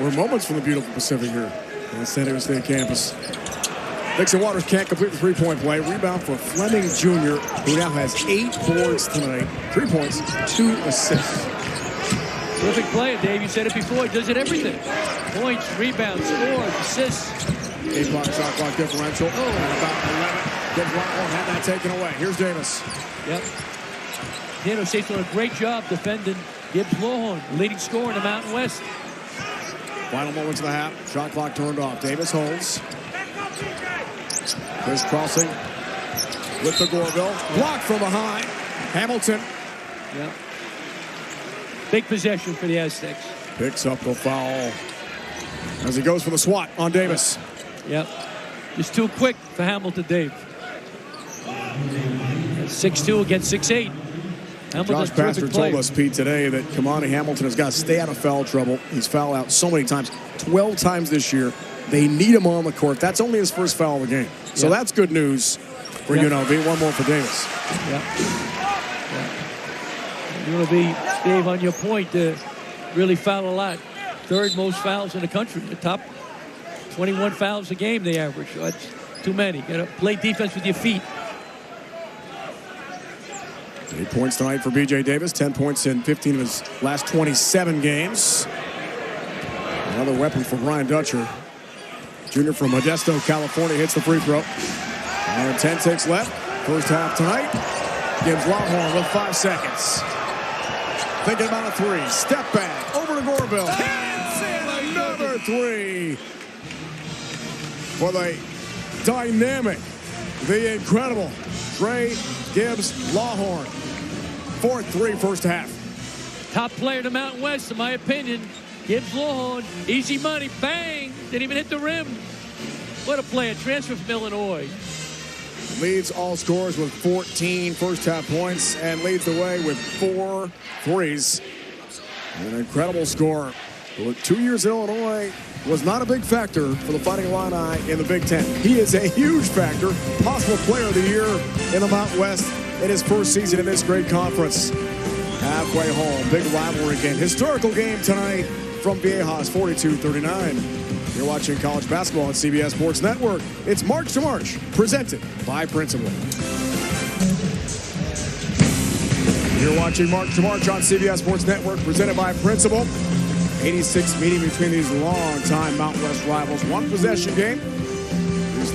We're moments from the beautiful Pacific here on the San Diego State campus. Dixon Waters can't complete the three-point play. Rebound for Fleming Jr., who now has 8 boards tonight. 3 points, 2 assists. Terrific player, Dave. You said it before. He does it everything. Points, rebounds, scores, assists. 8-block shot clock differential. And about 11. Gibbs Lawhorn had that taken away. Here's Davis. Yep. San Diego State's doing a great job defending Gibbs Lawhorn, leading scorer in the Mountain West. Final moments of the half. Shot clock turned off. Davis holds. Chris crossing with the Gorville. Blocked from behind. Hamilton. Yep. Big possession for the Aztecs. Picks up the foul as he goes for the swat on Davis. Yep. Just too quick for Hamilton, Dave. 6'2" against 6'8". Josh Pastor told us, Pete, today that Kamani Hamilton has got to stay out of foul trouble. He's fouled out so many times, 12 times this year. They need him on the court. That's only his first foul of the game. So that's good news for UNLV. One more for Davis. UNLV, Dave, on your point, really foul a lot. Third most fouls in the country. The top 21 fouls a game they average. So that's too many. You got to play defense with your feet. 8 points tonight for B.J. Davis. 10 points in 15 of his last 27 games. Another weapon for Brian Dutcher. Junior from Modesto, California, hits the free throw. 10 ticks left. First half tonight. Gibbs Lawhorn with 5 seconds. Thinking about a 3. Step back. Over to Gorville. Hits in another 3. For the dynamic, the incredible Trey Gibbs Lawhorn. 4-3 first half. Top player in the Mountain West, in my opinion. Gibbs Lawhorn. Easy money. Bang. Didn't even hit the rim. What a player. Transfer from Illinois. Leads all scorers with 14 first half points and leads the way with 4 threes. An incredible scorer. With 2 years in Illinois, was not a big factor for the Fighting Illini in the Big Ten. He is a huge factor. Possible player of the year in the Mountain West in his first season in this great conference. Halfway home. Big rivalry game. Historical game tonight from Viejas, 42-39. You're watching college basketball on CBS Sports Network. It's March to March, presented by Principal. You're watching March to March on CBS Sports Network, presented by Principal. 86 meeting between these long-time Mountain West rivals. One possession game.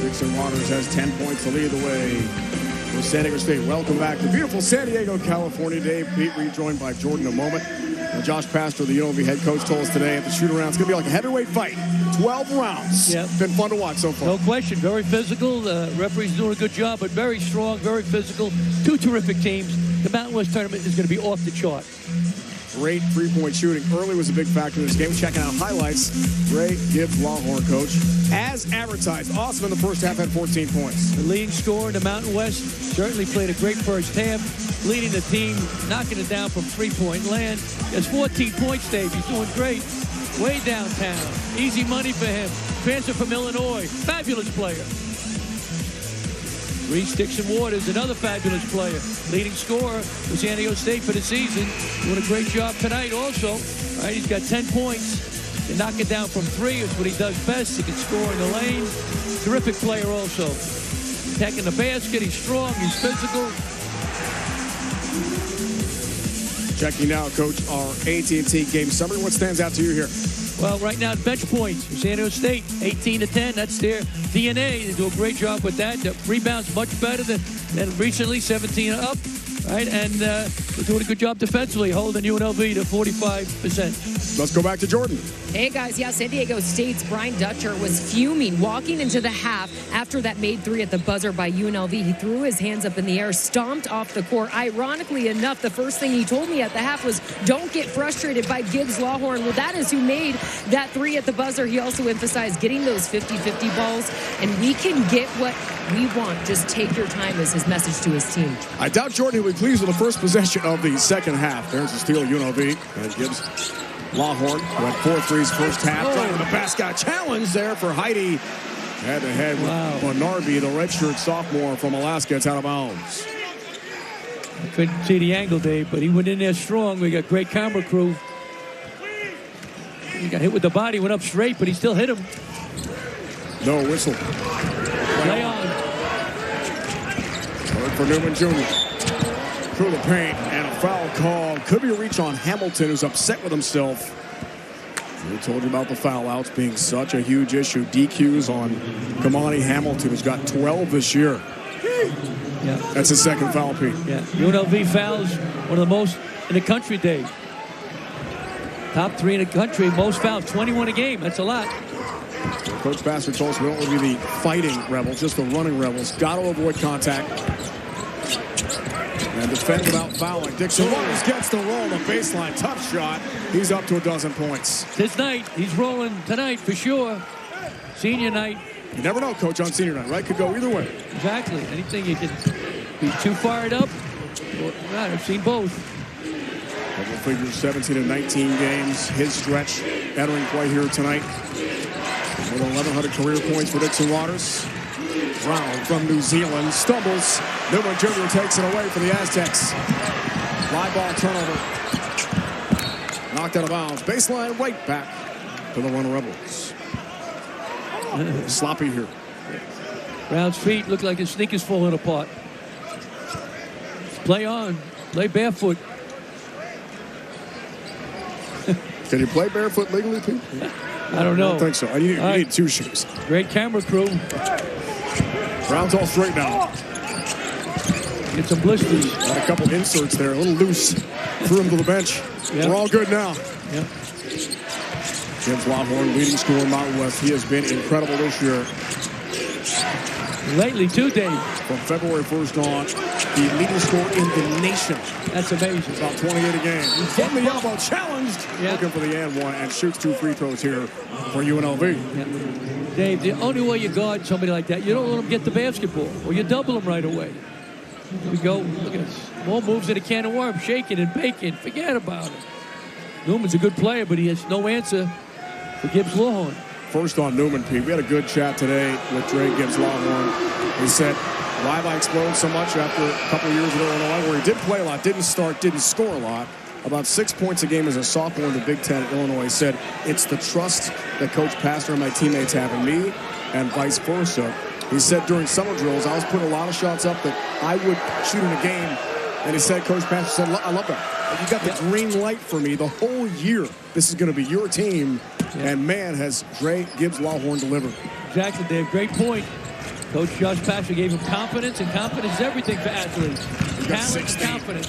Dixon Waters has 10 points to lead the way for San Diego State. Welcome back to beautiful San Diego, California. Dave, Pete, rejoined by Jordan in a moment. Josh Pastor, the UNLV head coach, told us today at the shoot-around, it's going to be like a heavyweight fight. 12 rounds. Yep. Been fun to watch so far. No question. Very physical. Referees doing a good job, but very strong, very physical. Two terrific teams. The Mountain West tournament is going to be off the chart. Great three-point shooting. Early was a big factor in this game. Checking out highlights. Ray Gibbs, Longhorn coach. As advertised, awesome in the first half, had 14 points. The leading scorer in the Mountain West certainly played a great first half, leading the team, knocking it down from three-point land. Has 14 points, Dave. He's doing great. Way downtown. Easy money for him. Transfer from Illinois. Fabulous player. Reese Dixon-Waters, another fabulous player. Leading scorer for San Diego State for the season. Doing a great job tonight also. All right, he's got 10 points. Can knock it down from three is what he does best. He can score in the lane. Terrific player also. Attacking the basket. He's strong. He's physical. Checking now, Coach, our AT&T game summary. What stands out to you here? Well, right now, bench points for San Diego State, 18-10. That's their DNA. They do a great job with that. The rebounds much better than recently, 17 up. Right, and they're doing a good job defensively, holding UNLV to 45%. Let's go back to Jordan. Hey, guys. Yeah, San Diego State's Brian Dutcher was fuming walking into the half after that made three at the buzzer by UNLV. He threw his hands up in the air, stomped off the court. Ironically enough, the first thing he told me at the half was, don't get frustrated by Gibbs Lawhorn. Well, that is who made that three at the buzzer. He also emphasized getting those 50-50 balls, and we can get what we want. Just take your time is his message to his team. I doubt Jordan will be pleased with the first possession of the second half. There's a steal, UNLV. And Gibbs Lawhorn, who had 4 threes first half. Driving the basket. Challenge there for Heidi. Head-to-head with Bernarby, the redshirt sophomore from Alaska. It's out of bounds. I couldn't see the angle, Dave, but he went in there strong. We got great camera crew. He got hit with the body, went up straight, but he still hit him. No whistle. Play on. Word for Newman Jr. Through the paint, and a foul call. Could be a reach on Hamilton, who's upset with himself. We told you about the foul outs being such a huge issue. DQs on Kamani Hamilton, who's got 12 this year. Yeah. That's his second foul, Pete. Yeah, UNLV fouls, one of the most in the country, Dave. Top 3 in the country, most fouls, 21 a game. That's a lot. Coach Bassett told us we don't want to be the fighting Rebels, just the running Rebels. Got to avoid contact. And defend without fouling. Dixon-Waters gets the roll, the baseline. Tough shot. He's up to 12 points. This night, he's rolling tonight for sure. Senior night. You never know, Coach, on senior night, right? Could go either way. Exactly. Anything you can be too fired up. I've seen both. Double figures, 17 and 19 games. His stretch entering play here tonight. With 1,100 career points for Dixon-Waters. Brown from New Zealand stumbles. Newman Jr. takes it away for the Aztecs. Live ball turnover. Knocked out of bounds. Baseline right back to the Run Rebels. Sloppy here. Brown's feet look like his sneakers falling apart. Play on. Play barefoot. Can you play barefoot legally, Pete? I don't know. I don't think so. You need 2 shoes. Great camera crew. Brown's all straight now. Get some blisters. Got a couple inserts there, a little loose. Threw him to the bench. Yep. We're all good now. Yep. Gibbs Lawhorn, leading scorer in Mountain West. He has been incredible this year. Lately, too, Dave. From February 1st on, the leading scorer in the nation. That's amazing. About 28 a game. From the elbow, challenged. Yeah. Looking for the and one, and shoots 2 free throws here for UNLV. Yeah. Dave, the only way you guard somebody like that, you don't let them get the basketball, or you double them right away. Here we go. Look at this. More moves in a can of worms, shaking and baking. Forget about it. Newman's a good player, but he has no answer for Gibbs Lawhorn. First on Newman, Pete. We had a good chat today with Dre Gibbs Lawhorn. He said, why have I exploded so much after a couple of years in Illinois, where he did play a lot, didn't start, didn't score a lot. About 6 points a game as a sophomore in the Big Ten at Illinois. He said, it's the trust that Coach Pastor and my teammates have in me, and vice versa. He said during summer drills, I was putting a lot of shots up that I would shoot in a game. And he said, Coach Pastor said, I love that. You got the green light for me the whole year. This is going to be your team. Yeah. And man, has Dre Gibbs Lawhorn delivered. Exactly, Dave. Great point. Coach Josh Pastor gave him confidence, and confidence is everything for athletes. He's got Talent and 16. confidence.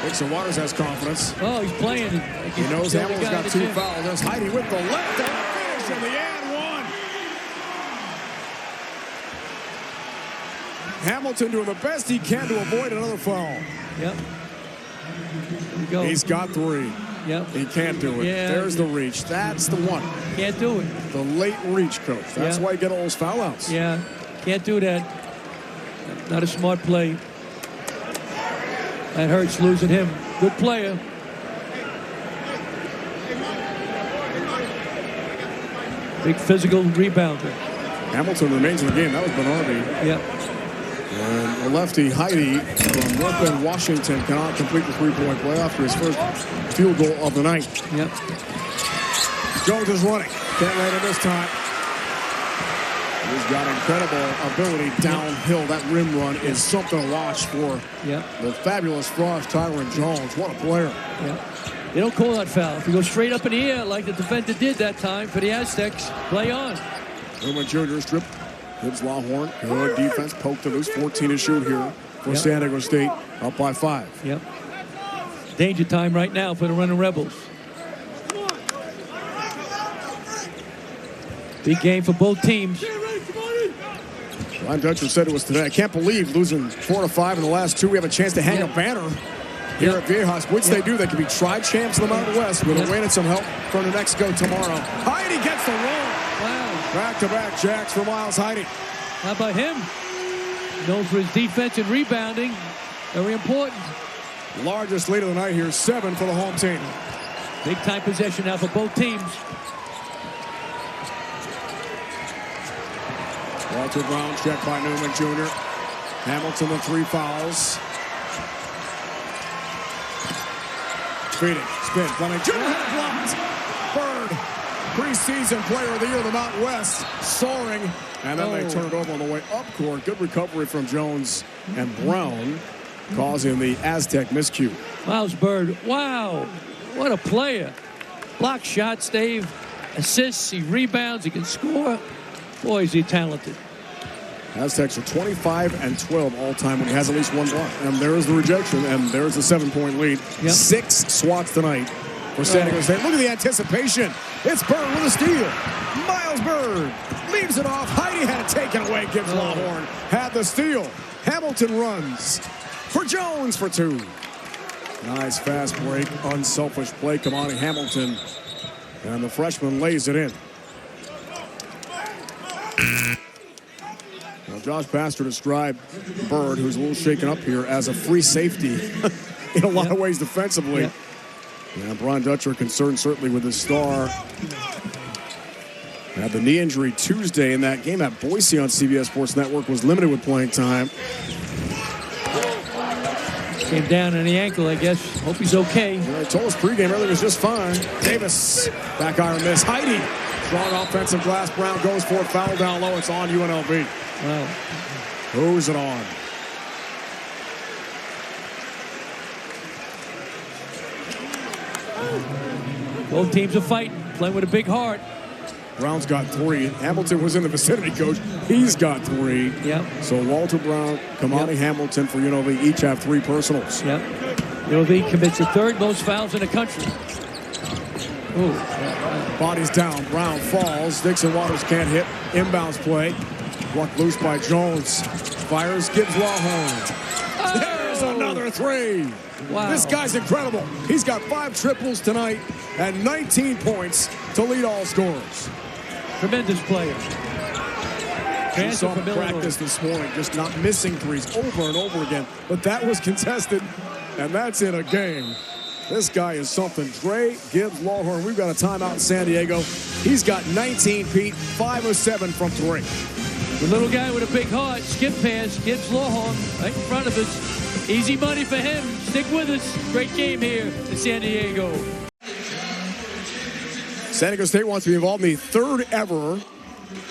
Dixon Waters has confidence. Oh, he's playing. Like He knows the only Hamilton's guy got in the 2 gym. fouls. There's Heidi with the left and a finish in the and one. Hamilton doing the best he can to avoid another foul. Yep. There we go. He's got 3. Yep. He can't do it. Yeah. There's the reach. That's the one. Can't do it. The late reach, coach. That's Yeah. why you get all those foul outs. Yeah. Can't do that. Not a smart play. That hurts losing him. Good player. Big physical rebounder. Hamilton remains in the game. That was Bernardi. Yep. And the lefty, Heidi, from North Bend, Washington, cannot complete the three-point play after his first field goal of the night. Yep. Jones is running. Can't land it this time. He's got incredible ability downhill. That rim run is something to watch for Yep. the fabulous Frost, Tyron Jones. What a player. Yep. They don't call that foul. If you go straight up in the air like the defender did that time for the Aztecs, play on. Newman Jr. strip. Gibbs Lawhorn. Good defense. Poked to loose. 14 to shoot here for Yep. San Diego State. Up by 5. Yep. Danger time right now for the running Rebels. Big game for both teams. Ryan Dutcher said it was today. I can't believe losing 4 to 5 in the last 2. We have a chance to hang a banner here at Viejas. Which they do. They can be tri-champs in the Mountain West with a win and some help from New Mexico tomorrow. Heidi gets the roll. Wow. Back-to-back jacks for Miles Heidi. How about him? Known for his defense and rebounding. Very important. Largest lead of the night here, 7 for the home team. Big time possession now for both teams. Walter Brown checked by Newman Jr. Hamilton with 3 fouls. Feeding, spin, Fleming Jr. had it blocked. Bird, preseason player of the year of the Mountain West, soaring. And then they turn it over on the way up court. Good recovery from Jones and Brown, causing the Aztec miscue. Miles Bird, wow, what a player. Block shots, Dave, assists, he rebounds, he can score. Boy, is he talented. Aztecs are 25-12 all time when he has at least 1 block. And there's the rejection, and there's the 7-point lead. Yep. 6 swats tonight for San Diego State. Look at the anticipation. It's Bird with a steal. Miles Bird leaves it off. Heidi had it taken away. Gibbs Lawhorn had the steal. Hamilton runs for Jones for 2. Nice fast break. Unselfish play. Kamani Hamilton. And the freshman lays it in. Now, Josh Pastor described Bird, who's a little shaken up here, as a free safety in a lot of ways defensively. Yep. And Brian Dutcher concerned certainly with his star. Had the knee injury Tuesday in that game at Boise on CBS Sports Network, was limited with playing time. Came down on the ankle, I guess. Hope he's okay. Well, they told us pregame earlier it was just fine. Davis, back iron miss. Heidi, strong offensive glass. Brown goes for it, foul down low. It's on UNLV. Wow. Who's it on? Both teams are fighting, playing with a big heart. Brown's got 3. Hamilton was in the vicinity, coach. He's got 3. Yep. So Walter Brown, Kamani Hamilton for UNLV each have 3 personals. Yep. UNLV commits the 3rd most fouls in the country. Ooh. Bodies down. Brown falls. Dixon Waters can't hit. Inbounds play. Plucked loose by Jones. Fires. Gibbs Lawhorn. There's another 3. Wow. This guy's incredible. He's got 5 triples tonight and 19 points to lead all scorers. Tremendous player. We saw him practice this morning, just not missing threes over and over again. But that was contested, and that's in a game. This guy is something. Dre Gibbs Lawhorn, we've got a timeout in San Diego. He's got 19, Pete, 5 of 7 from 3. The little guy with a big heart, skip pass, Gibbs Lawhorn right in front of us. Easy money for him. Stick with us. Great game here in San Diego. San Diego State wants to be involved in the 3rd ever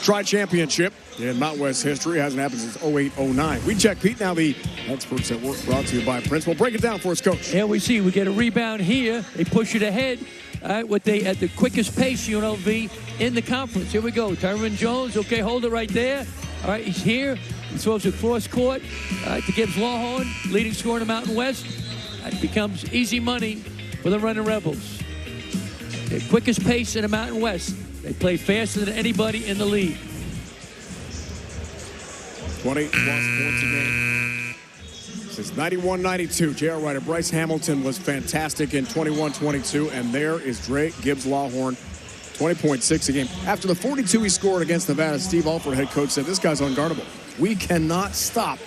tri-championship in Mountain West history. It hasn't happened since 08-09. We check Pete now, the experts at work, brought to you by Principal. Break it down for us, Coach. Here we see we get a rebound here. They push it ahead at the quickest pace, UNLV in the conference. Here we go. Tyron Jones, okay, hold it right there. All right, he's here. He throws it cross court to Gibbs Lawhorn, leading scorer in the Mountain West. That becomes easy money for the Running Rebels. The quickest pace in the Mountain West. They play faster than anybody in the league. 20+ points a game. Since 91-92, J.R. Ryder, Bryce Hamilton was fantastic in 21-22, and there is Dre Gibbs Lawhorn, 20.6 a game. After the 42 he scored against Nevada, Steve Alford, head coach, said, this guy's unguardable. We cannot stop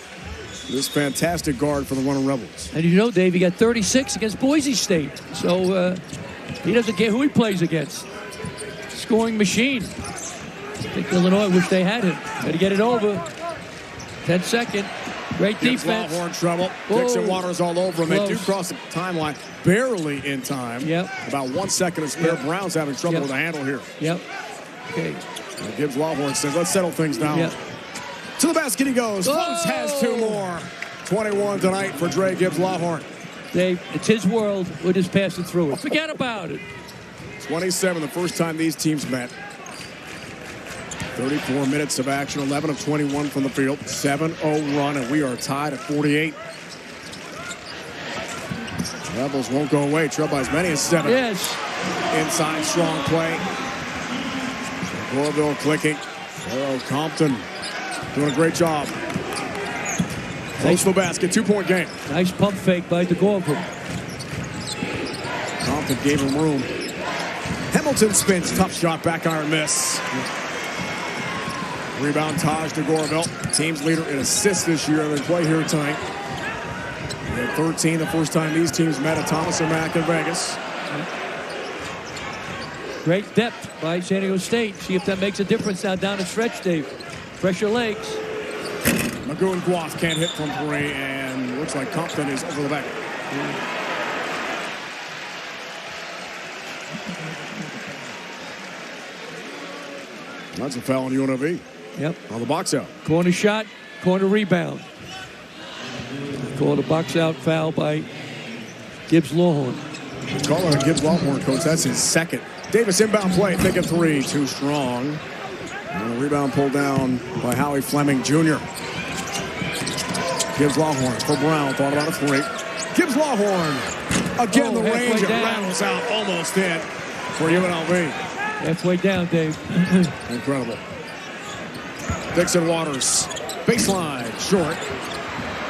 this fantastic guard for the Running Rebels. And you know, Dave, he got 36 against Boise State. So he doesn't care who he plays against. Scoring machine. I think Illinois wish they had him. Got to get it over. 10-second. Great defense. Lawhorn trouble. Dixon Waters all over him. They do cross the timeline barely in time. Yep. About 1 second to spare. Yep. Brown's having trouble with the handle here. Yep. Okay. Gibbs Lawhorn says, let's settle things down. Yep. To the basket he goes. Floats has two more. 21 tonight for Dre Gibbs Lawhorn. Dave, it's his world. We're just passing through it. Forget about it. 27, the first time these teams met. 34 minutes of action, 11 of 21 from the field. 7-0 run, and we are tied at 48. Rebels won't go away. Trailed by as many as 7. Yes. Inside, strong play. Gorville clicking. Compton doing a great job. Close to the basket, 2-point game. Nice pump fake by DeGorville. Compton gave him room. Hamilton spins, tough shot, back iron miss. Rebound, Taj DeGorville, team's leader in assists this year. They play here tonight. They had 13 the first time these teams met at Thomas and Mack in Vegas. Great depth by San Diego State. See if that makes a difference now down the stretch, Dave. Pressure legs. Magoon Guaf can't hit from 3, and looks like Compton is over the back. That's a foul on UNLV. Yep. On the box out. Corner shot, corner rebound. Called a box out foul by Gibbs Lawhorn. Call it a Gibbs Lawhorn, coach. That's his second. Davis inbound play, thinking 3, too strong. And a rebound pulled down by Howie Fleming Jr. Gibbs Lawhorn for Brown, thought about a 3. Gibbs Lawhorn. Again, the range rattles out, almost in for UNLV. Halfway down, Dave. Incredible. Dixon Waters. Baseline. Short.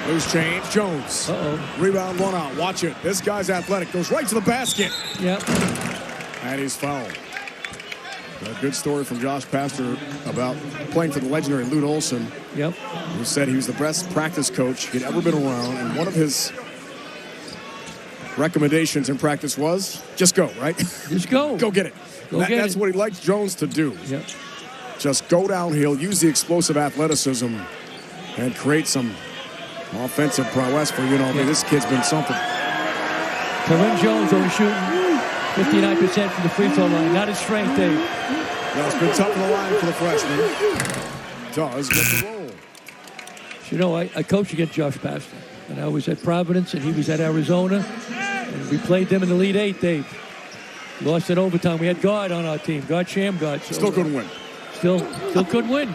Loose change. Jones. Rebound, one out. Watch it. This guy's athletic. Goes right to the basket. Yep. And he's fouled. A good story from Josh Pastor about playing for the legendary Lute Olson. Yep. Who said he was the best practice coach he'd ever been around. And one of his recommendations in practice was just go, right? Just go. Go get it. That's what he likes Jones to do. Yep. Just go downhill, use the explosive athleticism, and create some offensive prowess for UNLV. Yep. This kid's been something. Kareem Jones only shooting 59% from the free throw line. Not his strength, Dave. No, it's been tough on the line for the freshman. Does get the roll. You know, I coached against Josh Pastor, and I was at Providence, and he was at Arizona, and we played them in the Elite 8, Dave. Lost in overtime. We had guard on our team, sham guard. So, still couldn't win. Still couldn't win.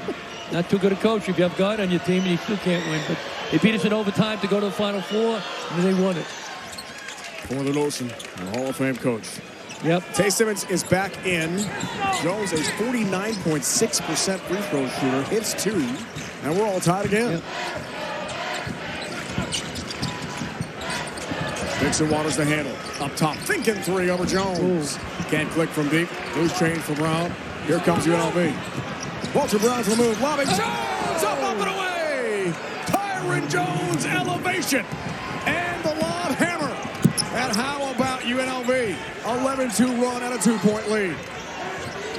Not too good a coach if you have guard on your team and you still can't win. But they beat us in overtime to go to the Final Four, and they won it. For the Olsen, the Hall of Fame coach. Yep. Tay Simmons is back in. Jones is 49.6% free throw shooter. Hits 2, and we're all tied again. Yep. Dixon Waters the handle. Up top, thinking 3 over Jones. Can't click from deep. Loose change for Brown. Here comes UNLV. Walter Brown's the move. Lobbing. Jones up and away. Tyron Jones elevation. And the lob hammer. And how about UNLV? 11-2 run and a 2-point lead.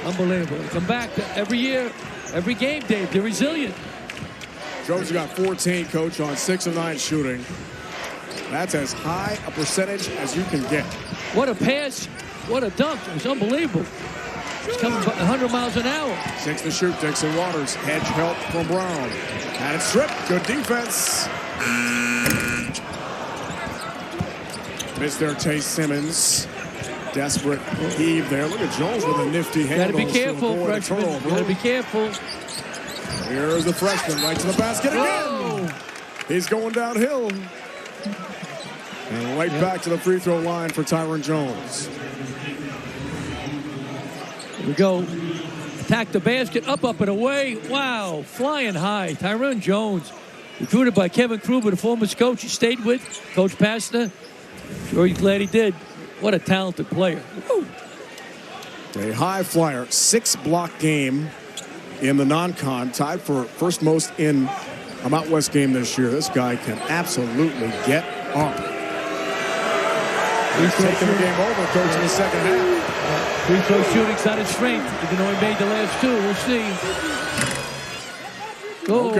Unbelievable. They come back every year, every game, Dave. They're resilient. Jones got 14, coach, on 6 of 9 shooting. That's as high a percentage as you can get. What a pass. What a dunk. It was unbelievable. It's coming 100 miles an hour. 6 to shoot. Dixon Waters. Hedge help from Brown. And it's stripped. Good defense. Missed there, Tay Simmons. Desperate heave there. Look at Jones with a nifty handle. Got to be careful, freshman. Got to be careful. Here's the freshman right to the basket again. He's going downhill. And right back to the free throw line for Tyron Jones. Here we go. Attack the basket, up, and away. Wow, flying high. Tyron Jones, recruited by Kevin Kruber, the former coach he stayed with, Coach Pastner. Sure he's glad he did. What a talented player. Woo. A high flyer, 6-block game in the non-con, tied for first most in a Mountain West game this year. This guy can absolutely get up. He's taking the game over, coach, in the second half. Free throw shooting's not his strength, even though he made the last two. We'll see. Oh.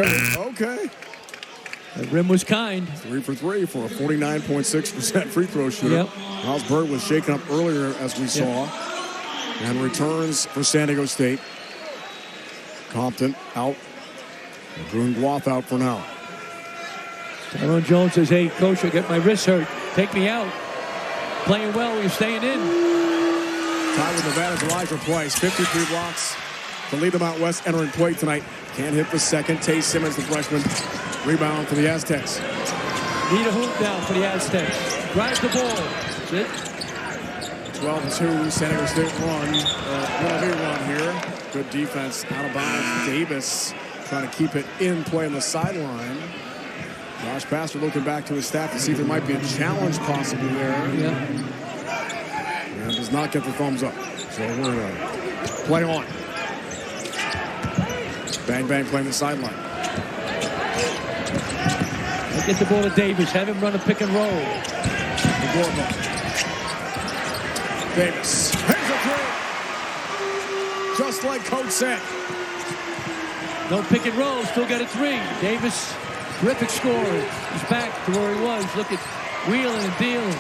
Okay. The rim was kind. 3 for 3 for a 49.6% free throw shooter. Yep. Miles Bird was shaken up earlier, as we saw. And returns for San Diego State. Compton out. Grun Guath out for now. Tyron Jones says, hey, coach, I got my wrist hurt. Take me out. Playing well, you're staying in. Tied with Nevada's Elijah Price. 53 blocks to lead them out west entering play tonight. Can't hit the second. Tay Simmons, the freshman. Rebound for the Aztecs. Need a hoop down for the Aztecs. Drives the ball. That's it. 12-2, San Diego State run. UNLV run here. Good defense. Out of bounds. Davis trying to keep it in play on the sideline. Josh Pastner looking back to his staff to see if there might be a challenge possibly there. And does not get the thumbs up. So we're going to play on. Bang, bang, playing the sideline. Get the ball to Davis. Have him run a pick and roll. Davis. Here's a three. Just like Coach said. No pick and roll. Still got a three. Davis, terrific scorer. He's back to where he was. Look at wheeling and dealing.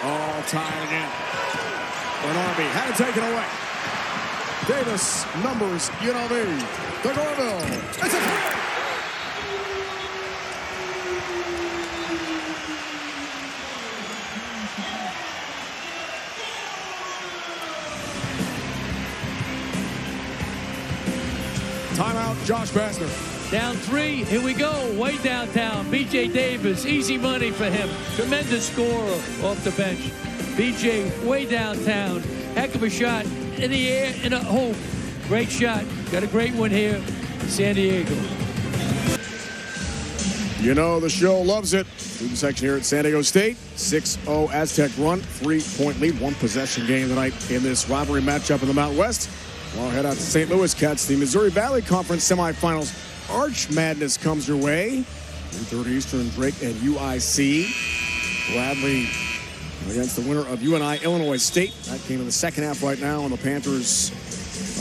All tied again. Bernardi had it taken away. Davis, numbers, UNLV. The Gorville. It's a three. Timeout, Josh Pastner. Down three, here we go, way downtown. B.J. Davis, easy money for him. Tremendous scorer off the bench. B.J. way downtown. Heck of a shot in the air, in a hole. Great shot. Got a great one here in San Diego. You know the show loves it. Student section here at San Diego State. 6-0 Aztec run, 3-point lead, one possession game tonight in this rivalry matchup in the Mountain West. We'll head out to St. Louis, Cats. The Missouri Valley Conference semifinals. Arch Madness comes your way. 3:30 Eastern, Drake and UIC. Bradley against the winner of UNI Illinois State. That game in the second half right now, and the Panthers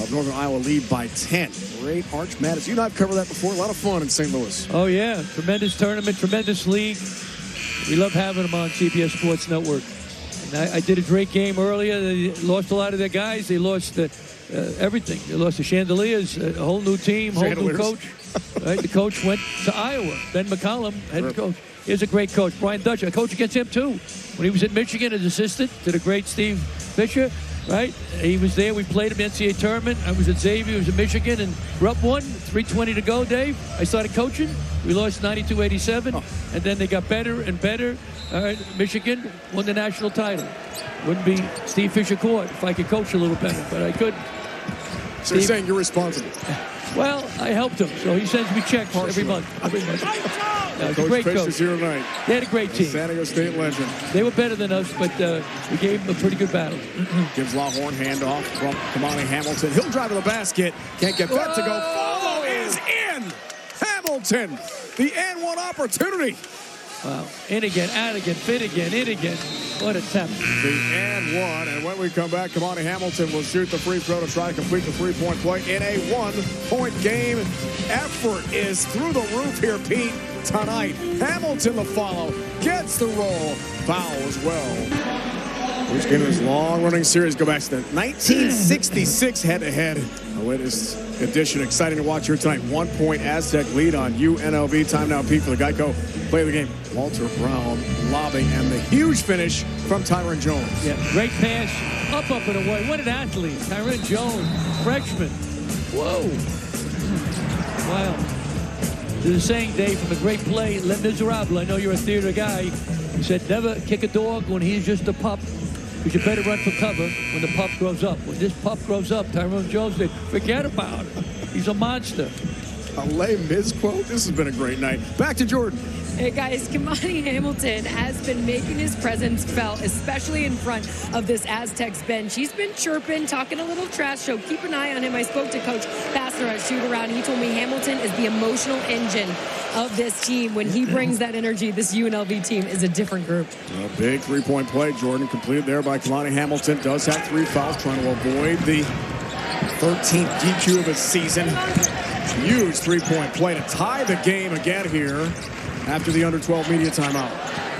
of Northern Iowa lead by 10. Great Arch Madness. You and I've covered that before. A lot of fun in St. Louis. Oh, yeah. Tremendous tournament, tremendous league. We love having them on CBS Sports Network. And I did a Drake game earlier. They lost a lot of their guys. They lost everything. They lost the Chandeliers, a whole new team, whole new coach. Right? The coach went to Iowa. Ben McCollum, head coach. He's a great coach. Brian Dutch, I coached against him too. When he was at Michigan as assistant to the great Steve Fisher, right? He was there. We played him in the NCAA tournament. I was at Xavier. He was at Michigan, and we're up 1, 3:20 to go, Dave. I started coaching. We lost 92-87, and then they got better and better. All right, Michigan won the national title. Wouldn't be Steve Fisher Court if I could coach a little better, but I couldn't. So you're saying you're responsible? Well, I helped him, so he sends me checks every month. No, he's a great coach. Is here tonight. They had a great team. San Diego State legend. They were better than us, but we gave them a pretty good battle. Gives Lawhorn handoff from Kamani Hamilton. He'll drive to the basket. Can't get that to go. Follow is in. Hamilton, the N1 opportunity. Wow. In again, out again, fit again, in again. What a attempt. The N1. And when we come back, Kamani Hamilton will shoot the free throw to try to complete the three-point play in a one-point game. Effort is through the roof here, Pete, tonight. Hamilton the follow. Gets the roll. Foul as well. First game of this long-running series. Go back to the 1966 head-to-head. The latest edition. Exciting to watch here tonight. 1-point Aztec lead on UNLV. Time now, Pete, for the Geico play of the game. Walter Brown lobbing, and the huge finish from Tyron Jones. Yeah, great pass. Up and away. What an athlete. Tyron Jones, freshman. Whoa. Wow. There's a saying, Dave, from a great play, Les Miserables. I know you're a theater guy. He said, never kick a dog when he's just a pup, because you better run for cover when the pup grows up. When this pup grows up, Tyrone Jones said, forget about it. He's a monster. A Les Mis quote. This has been a great night. Back to Jordan. Hey guys, Kamani Hamilton has been making his presence felt, especially in front of this Aztecs bench. He's been chirping, talking a little trash, so keep an eye on him. I spoke to Coach Pastner at shoot-around. He told me Hamilton is the emotional engine of this team. When he brings that energy, this UNLV team is a different group. A big three-point play, Jordan, completed there by Kamani Hamilton. Does have 3 fouls, trying to avoid the 13th DQ of his season. Huge three-point play to tie the game again here after the under-12 media timeout.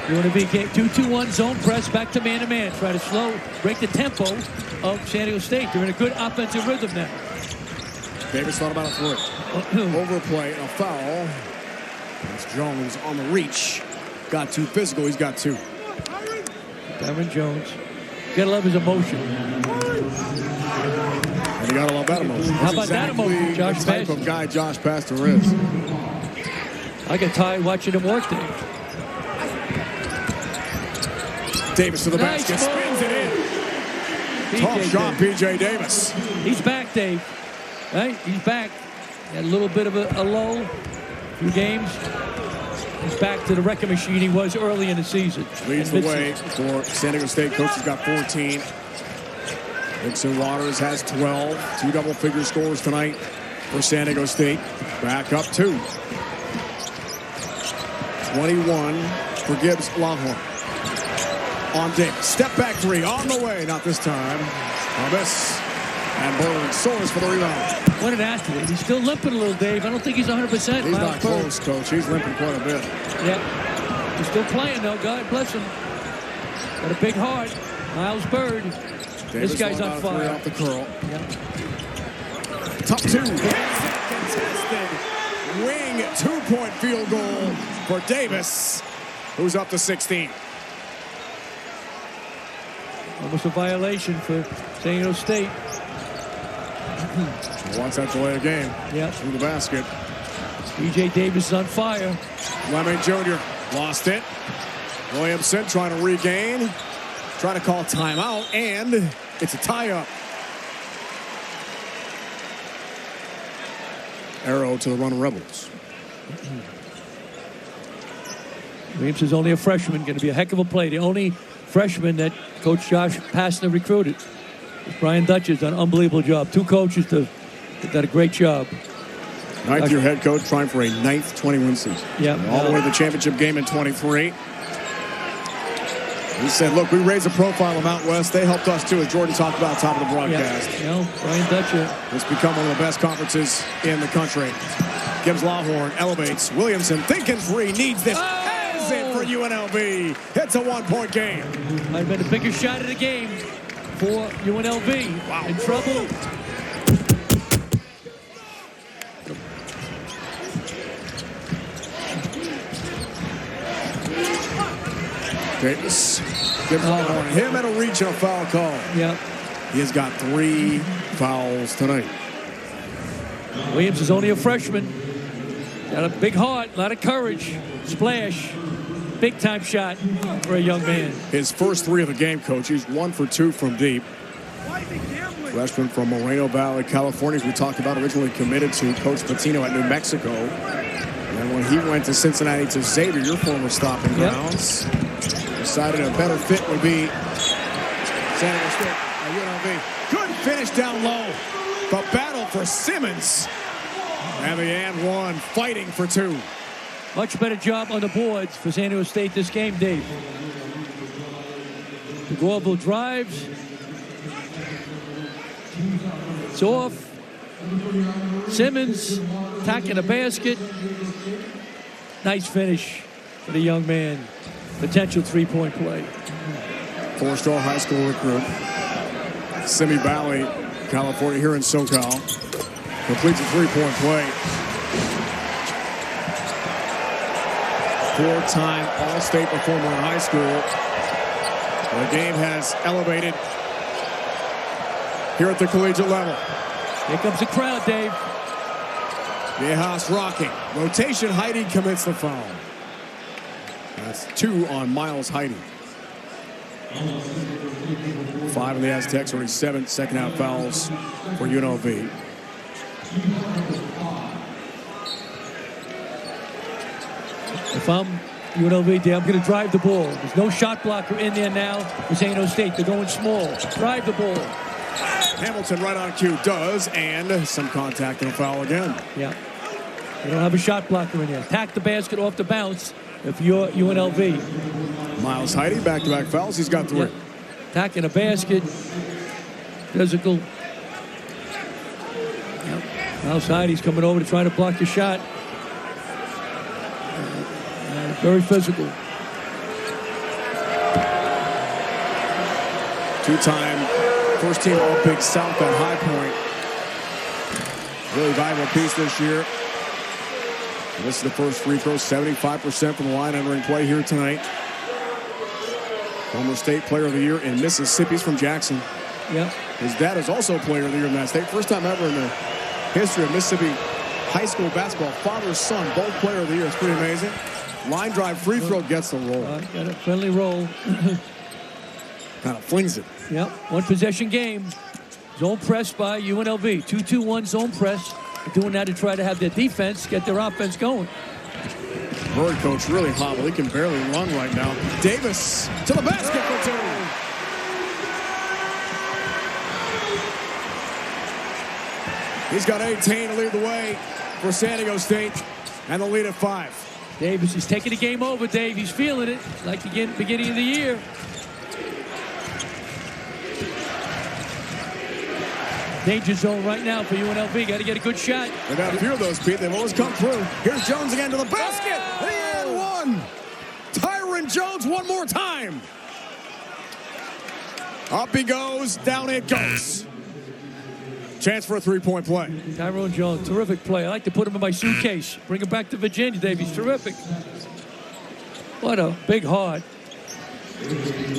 UNLV 2-2-1 zone press back to man-to-man. Try to break the tempo of San Diego State. They're in a good offensive rhythm now. Davis thought about a three. Overplay and a foul. That's Jones on the reach. Got too physical. He's got 2. Tyrone Jones. Gotta love his emotion. And you gotta love that emotion. How about that emotion, Josh the type Pastner? of guy Josh Pastner is. I get tired watching him work, Dave. Davis to the Nice basket. move. Spins it in. Tough shot, P.J. Davis. He's back, Dave. Right? He's back. Had a little bit of a lull. A few games. He's back to the wrecking machine he was early in the season. Leads the way for San Diego State. Coach has got 14. Dixon Waters has 12. 2 double-figure scores tonight for San Diego State. Back up 2. 21 for Gibbs Longhorn. On Davis. Step back 3 on the way. Not this time. Thomas and Bird soars for the rebound. What an athlete. He's still limping a little, Dave. I don't think he's 100%. He's not close, Coach. He's limping quite a bit. Yeah. He's still playing, though. God bless him. Got a big heart. Miles Bird. Davis this guy's on fire. Off the curl. Yeah. Top 2. Contested. Wing 2-point field goal for Davis, who's up to 16. Almost a violation for San Diego State. Wants that delay a game. Yeah. Through the basket. P.J. Davis is on fire. Fleming Jr. lost it. Williamson trying to regain. Trying to call timeout, and it's a tie-up. Arrow to the Running Rebels. Williams is only a freshman, going to be a heck of a play. The only freshman that Coach Josh Pastner recruited. Brian Dutch has done an unbelievable job. 2 coaches that did a great job. 9th-year head coach trying for a 9th 20-win season. Yeah. All the way to the championship game in 23. He said, look, we raised the profile of Out West. They helped us, too, as Jordan talked about top of the broadcast. Yeah. You know, Brian Dutch. It's become one of the best conferences in the country. Gibbs Longhorn elevates. Williamson thinking 3, needs this. Has it for UNLV. It's a 1-point game. Might have been the biggest shot of the game for UNLV. Wow. In trouble. Davis. Gibbs Longhorn. Him at a reach and a foul call. Yeah. He has got 3 fouls tonight. Williams is only a freshman. Got a big heart, a lot of courage. Splash. Big time shot for a young man. His first 3 of the game, Coach. He's 1 for 2 from deep. Freshman from Moreno Valley, California, as we talked about, originally committed to Coach Patino at New Mexico. And when he went to Cincinnati to Xavier, your former stopping grounds, decided a better fit would be San Diego State, UNLV. Good finish down low. The battle for Simmons. And the and 1 fighting for 2. Much better job on the boards for San Diego State this game, Dave. The Gorville drives. It's off. Simmons attacking the basket. Nice finish for the young man. Potential 3-point play. 4-star high school recruit. Simi Valley, California, here in SoCal. Completes a 3-point play. 4-time All-State performer in high school. The game has elevated here at the collegiate level. Here comes the crowd, Dave. Viejas rocking. Rotation, Heidi commits the foul. That's 2 on Miles Heidi. 5 of the Aztecs, only 7 second-half fouls for UNLV. If I'm UNLV, I'm going to drive the ball. There's no shot blocker in there now for San Jose State. They're going small. Drive the ball. Hamilton right on cue does, and some contact and a foul again. Yeah. They don't have a shot blocker in there. Attack the basket off the bounce if you're UNLV. Miles Heidi, back-to-back fouls. He's got 3. Yeah. Attacking the basket. Physical. Yep. Miles Heidi's coming over to try to block the shot. Very physical. 2-time first-team All-Big South at High Point. Really valuable piece this year. And this is the first free throw, 75% from the line entering play here tonight. Former state player of the year in Mississippi. He's from Jackson. Yeah. His dad is also player of the year in that state. First time ever in the history of Mississippi high school basketball. Father, son, both player of the year. It's pretty amazing. Line drive, free throw, gets the roll. Got a friendly roll. Kind of flings it. Yep, one possession game. Zone press by UNLV. 2-2-1 zone press. They're doing that to try to have their defense get their offense going. Bird coach really hobbled. He can barely run right now. Davis to the basket for 2. He's got 18 to lead the way for San Diego State, and the lead at 5. Davis is taking the game over, Dave. He's feeling it like the beginning of the year. Danger zone right now for UNLV. Got to get a good shot. They've had a few of those, Pete. They've always come through. Here's Jones again to the basket. And one. Tyron Jones one more time. Up he goes. Down it goes. Chance for a three-point play. Tyrone Jones, terrific play. I like to put him in my suitcase. Bring him back to Virginia, Dave. He's terrific. What a big heart.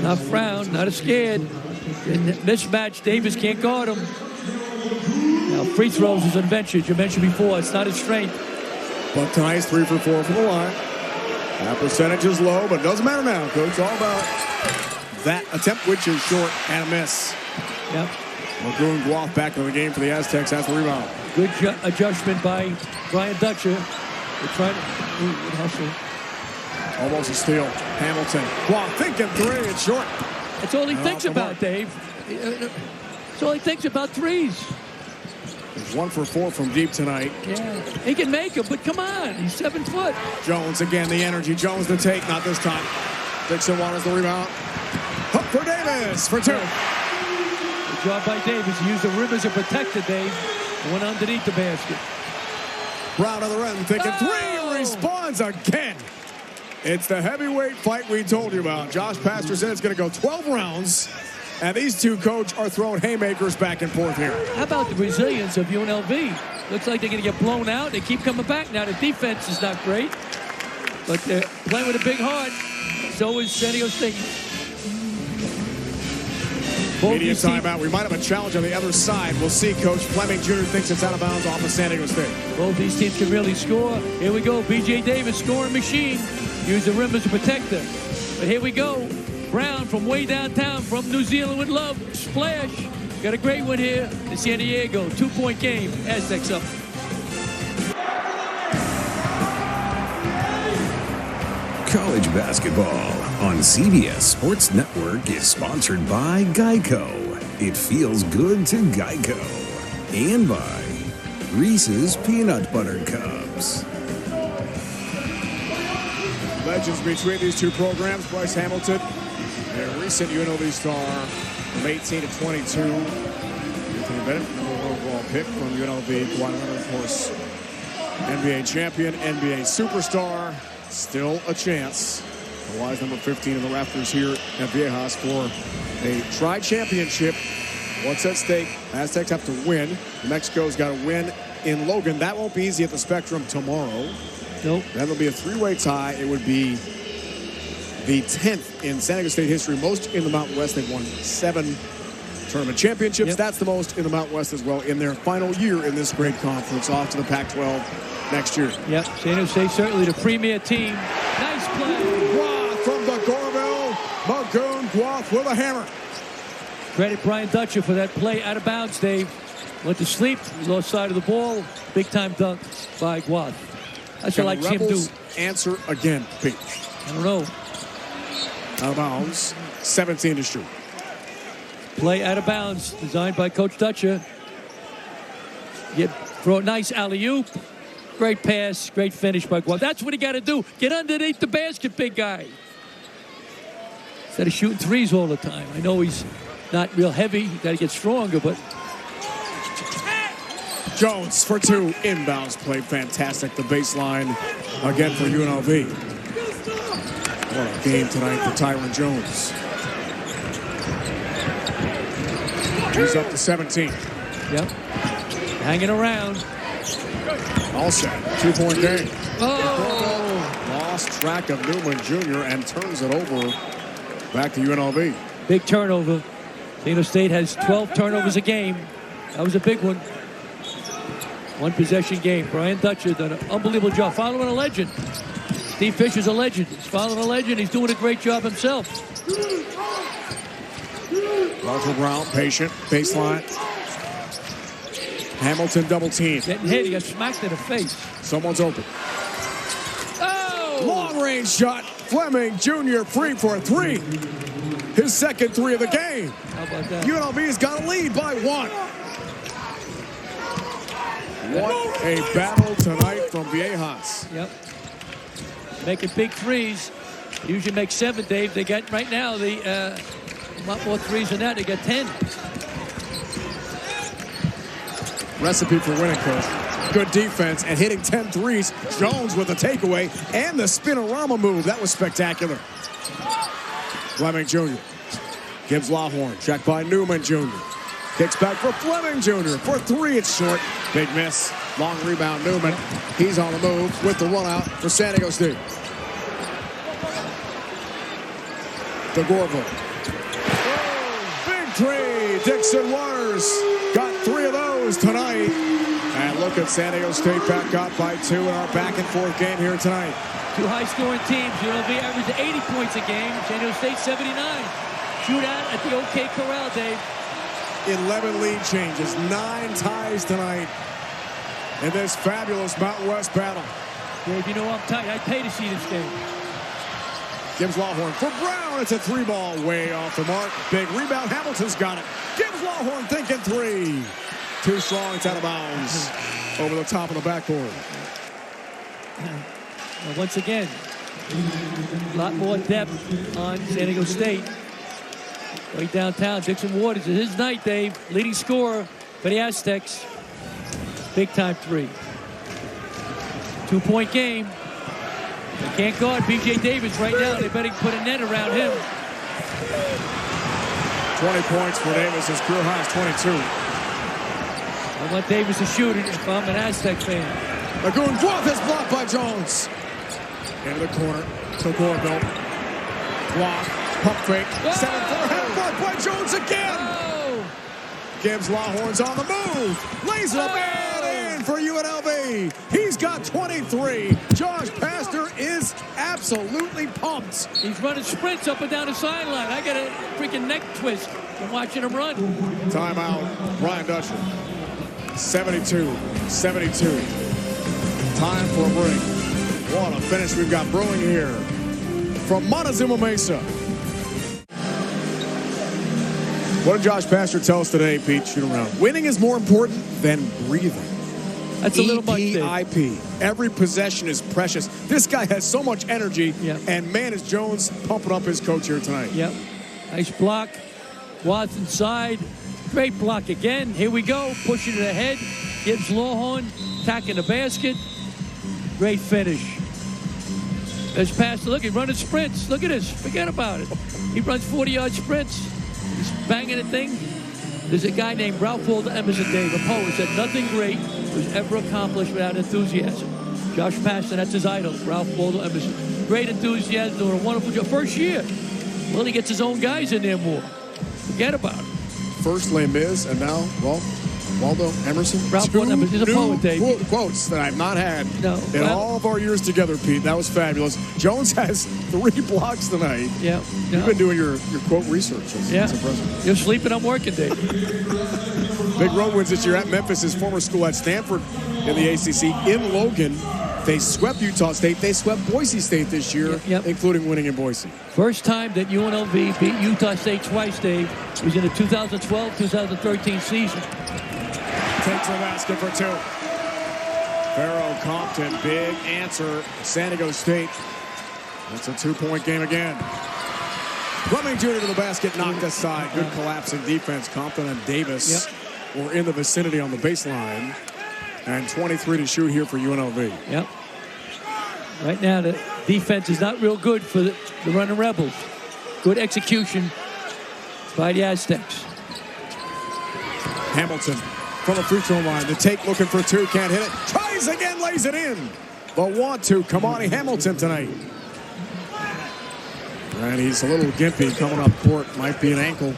Not frowned, not scared. In mismatch, Davis can't guard him. Now, free throws is an advantage. You mentioned before, it's not his strength. But tonight's 3 for 4 from the line. That percentage is low, but it doesn't matter now, Coach. All about that attempt, which is short and a miss. Yep. Magoon Guelph back in the game for the Aztecs. That's the rebound. Good adjustment by Brian Dutcher. They're trying to hustle. Almost a steal. Hamilton. Guelph thinking 3. It's short. That's all he thinks about, Dave. That's all he thinks about, threes. He's 1 for 4 from deep tonight. Yeah, he can make them, but come on. He's 7 foot. Jones again, the energy. Jones the take, not this time. Dixon Waters the rebound. Hook for Davis for 2. Good job by Davis. He used the rim as a protector, Dave. And went underneath the basket. Brown on the rim, thinking 3. Responds again. It's the heavyweight fight we told you about. Josh Pastor said it's going to go 12 rounds. And these two, Coach, are throwing haymakers back and forth here. How about the resilience of UNLV? Looks like they're going to get blown out. They keep coming back now. The defense is not great. But they're playing with a big heart. So is San Diego State. Media timeout. We might have a challenge on the other side. We'll see. Coach Fleming Jr. thinks it's out of bounds off of San Diego State. Both these teams can really score. Here we go. B.J. Davis, scoring machine. Use the rim as a protector. But here we go. Brown from way downtown from New Zealand with love. Splash. Got a great one here in San Diego. 2-point game. Aztecs up. College basketball on CBS Sports Network is sponsored by Geico. It feels good to Geico. And by Reese's Peanut Butter Cups. Legends between these two programs. Bryce Hamilton, a recent UNLV star from 18 to 22. Anthony Bennett, number 1 overall pick from UNLV. Kawhi Leonard, of course, NBA champion, NBA superstar. Still a chance. Kawhi's number 15 in the rafters here at Viejas for a tri-championship. What's at stake? Aztecs have to win. Mexico's got to win in Logan. That won't be easy at the Spectrum tomorrow. Nope. That'll be a 3-way tie. It would be the 10th in San Diego State history. Most in the Mountain West. They've won 7 tournament championships. Yep. That's the most in the Mountain West as well in their final year in this great conference. Off to the Pac-12 next year. Yep, San Jose certainly the premier team. Nice play. Guath from the Gorville. Magoon Guath with a hammer. Credit Brian Dutcher for that play out of bounds, Dave. Went to sleep, lost side of the ball. Big time dunk by Guath. That's what I like to see him do. Answer again, Pete. I don't know. Out of bounds, 17 to shoot. Play out of bounds, designed by Coach Dutcher. Throw a nice alley-oop. Great pass, great finish by Guath. That's what he got to do. Get underneath the basket, big guy. Instead of shooting threes all the time. I know he's not real heavy. He's got to get stronger, but... Jones for two. Inbounds play fantastic. The baseline again for UNLV. What a game tonight for Tyron Jones. He's up to 17. Yep. Hanging around. All set. 2-point game. Oh! Lost track of Newman Jr. and turns it over back to UNLV. Big turnover. San Jose State has 12 turnovers a game. That was a big one. One possession game. Brian Dutcher done an unbelievable job following a legend. Steve Fisher's a legend. He's following a legend. He's doing a great job himself. Walter Brown, patient, baseline. Hamilton double team. Getting hit. He got smacked in the face. Someone's open. Oh! Long range shot. Fleming Jr. free for three. His second three of the game. How about that? UNLV's got a lead by one. What a battle tonight from Viejas. Yep. Making big threes. Usually make 7, Dave. They got right now a lot more threes than that. They got 10. Recipe for winning, Coach. Good defense and hitting 10 threes. Jones with a takeaway and the spinorama move. That was spectacular. Fleming Jr. gives Lawhorn. Checked by Newman Jr. Kicks back for Fleming Jr. For three, it's short. Big miss. Long rebound, Newman. He's on the move with the run out for San Diego State. The Gorville. Big three. Dixon Waters got 3 of those tonight. And look at San Diego State back up by 2 in our back and forth game here tonight. 2 high-scoring teams. UNLV averaged 80 points a game. San Diego State 79. Shootout at the OK Corral, Dave. 11 lead changes, 9 ties tonight in this fabulous Mountain West battle. Dave, you know I'm tight. I'd pay to see this game. Gives Lawhorn for Brown. It's a 3-ball way off the mark. Big rebound. Hamilton's got it. Gives Lawhorn thinking 3. Too strong. It's out of bounds. Over the top of the backboard. Well, once again, a lot more depth on San Diego State. Way downtown, Dixon Waters. It's his night, Dave. Leading scorer for the Aztecs. Big time 3. 2-point game. They can't guard B.J. Davis right now. They better put a net around him. 20 points for Davis. His career high is 22. I want Davis to shoot it if I'm an Aztec fan. Magoon Guath is blocked by Jones. Into the corner to Gorville. Guath. Pump fake. 7-4. Head blocked by Jones again. Oh! Gives Lawhorns on the move. Lays it up and in for UNLV. He's got 23. Josh Pastor is absolutely pumped. He's running sprints up and down the sideline. I got a freaking neck twist from watching him run. Timeout. Brian Dutcher. 72-72. Time for a break. What a finish we've got brewing here from Montezuma Mesa. What did Josh Pastor tell us today, Pete? Shoot around. Winning is more important than breathing. That's a little much. EDIP. Every possession is precious. This guy has so much energy, and man, is Jones pumping up his coach here tonight. Yep. Nice block. Watts inside. Great block again. Here we go. Pushing it ahead. Gives Lawhorn. Attacking the basket. Great finish. There's Pastor. Look, he's running sprints. Look at this. Forget about it. He runs 40-yard sprints. He's banging the thing. There's a guy named Ralph Waldo Emerson, Dave, a poet, said nothing great was ever accomplished without enthusiasm. Josh Pastor, that's his idol, Ralph Waldo Emerson. Great enthusiasm, doing a wonderful job. First year. Well, he gets his own guys in there more. Forget about it. First Les Mis, and now, well, Waldo Emerson. Ralph Two Waldo Emerson. He's a poet, Dave. Quotes that I've not had in well, all of our years together, Pete. That was fabulous. Jones has 3 blocks tonight. Yeah. You've been doing your quote research. That's impressive. You're sleeping, I'm working, Dave. Big road wins this year at Memphis. His former school at Stanford in the ACC. In Logan, they swept Utah State. They swept Boise State this year, including winning in Boise. First time that UNLV beat Utah State twice, Dave, was in the 2012-2013 season. Takes the basket for 2. Farrell Compton, big answer. San Diego State. That's a 2-point game again. Fleming Jr. to the basket, knocked aside. Good collapsing defense. Compton and Davis were in the vicinity on the baseline. And 23 to shoot here for UNLV. Yep. Right now, the defense is not real good for the running Rebels. Good execution by the Aztecs. Hamilton from the free throw line. The take looking for 2. Can't hit it. Tries again, lays it in. The want to. Kamani Hamilton tonight. And he's a little gimpy coming up court. Might be an ankle.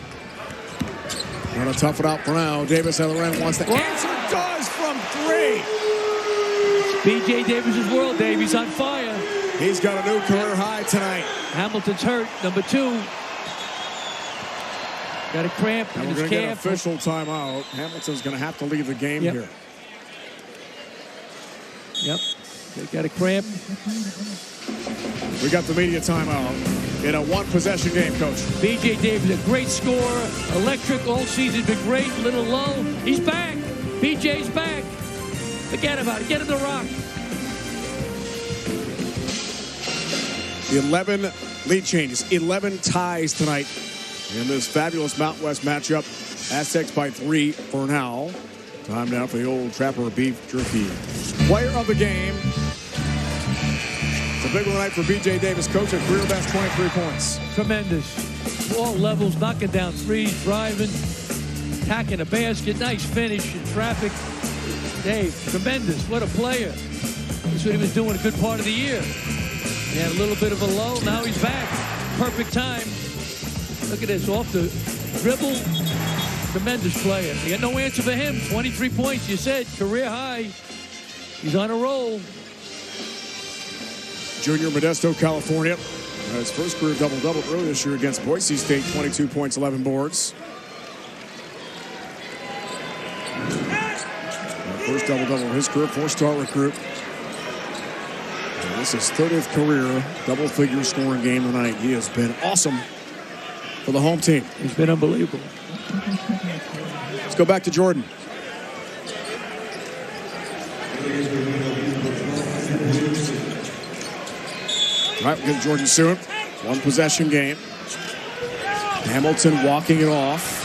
Going to tough it out for now. Davis at the rim wants to answer. Does from 3. B.J. Davis's world, Dave. He's on fire. He's got a new career high tonight. Hamilton's hurt. Number 2. Got a cramp in and his we're going to get an calf. official timeout. Hamilton's going to have to leave the game here. Yep. They got a cramp. We got the media timeout in a 1-possession game, Coach. B.J. Davis, a great scorer. Electric all season. Been great. Little low. He's back. B.J.'s back. Forget about it. Get him the rock. 11 lead changes. 11 ties tonight in this fabulous Mountain West matchup. Aztecs by 3 for now. Time now for the old Trapper beef jerky. Player of the game. It's a big one tonight for B.J. Davis. Coach, a career best 23 points. Tremendous. All levels, knocking down threes, driving, attacking a basket. Nice finish in traffic. Dave, tremendous. What a player. That's what he was doing a good part of the year. He had a little bit of a low. Now he's back. Perfect time. Look at this. Off the dribble. Tremendous player. You got no answer for him. 23 points, you said. Career high. He's on a roll. Junior, Modesto, California. His first career double-double earlier this year against Boise State. 22 points, 11 boards. First double-double in his career. 4-star recruit. And this is his 30th career double-figure scoring game tonight. He has been awesome for the home team. He's been unbelievable. Let's go back to Jordan. All right, we'll get to Jordan soon. 1-possession game. Hamilton walking it off.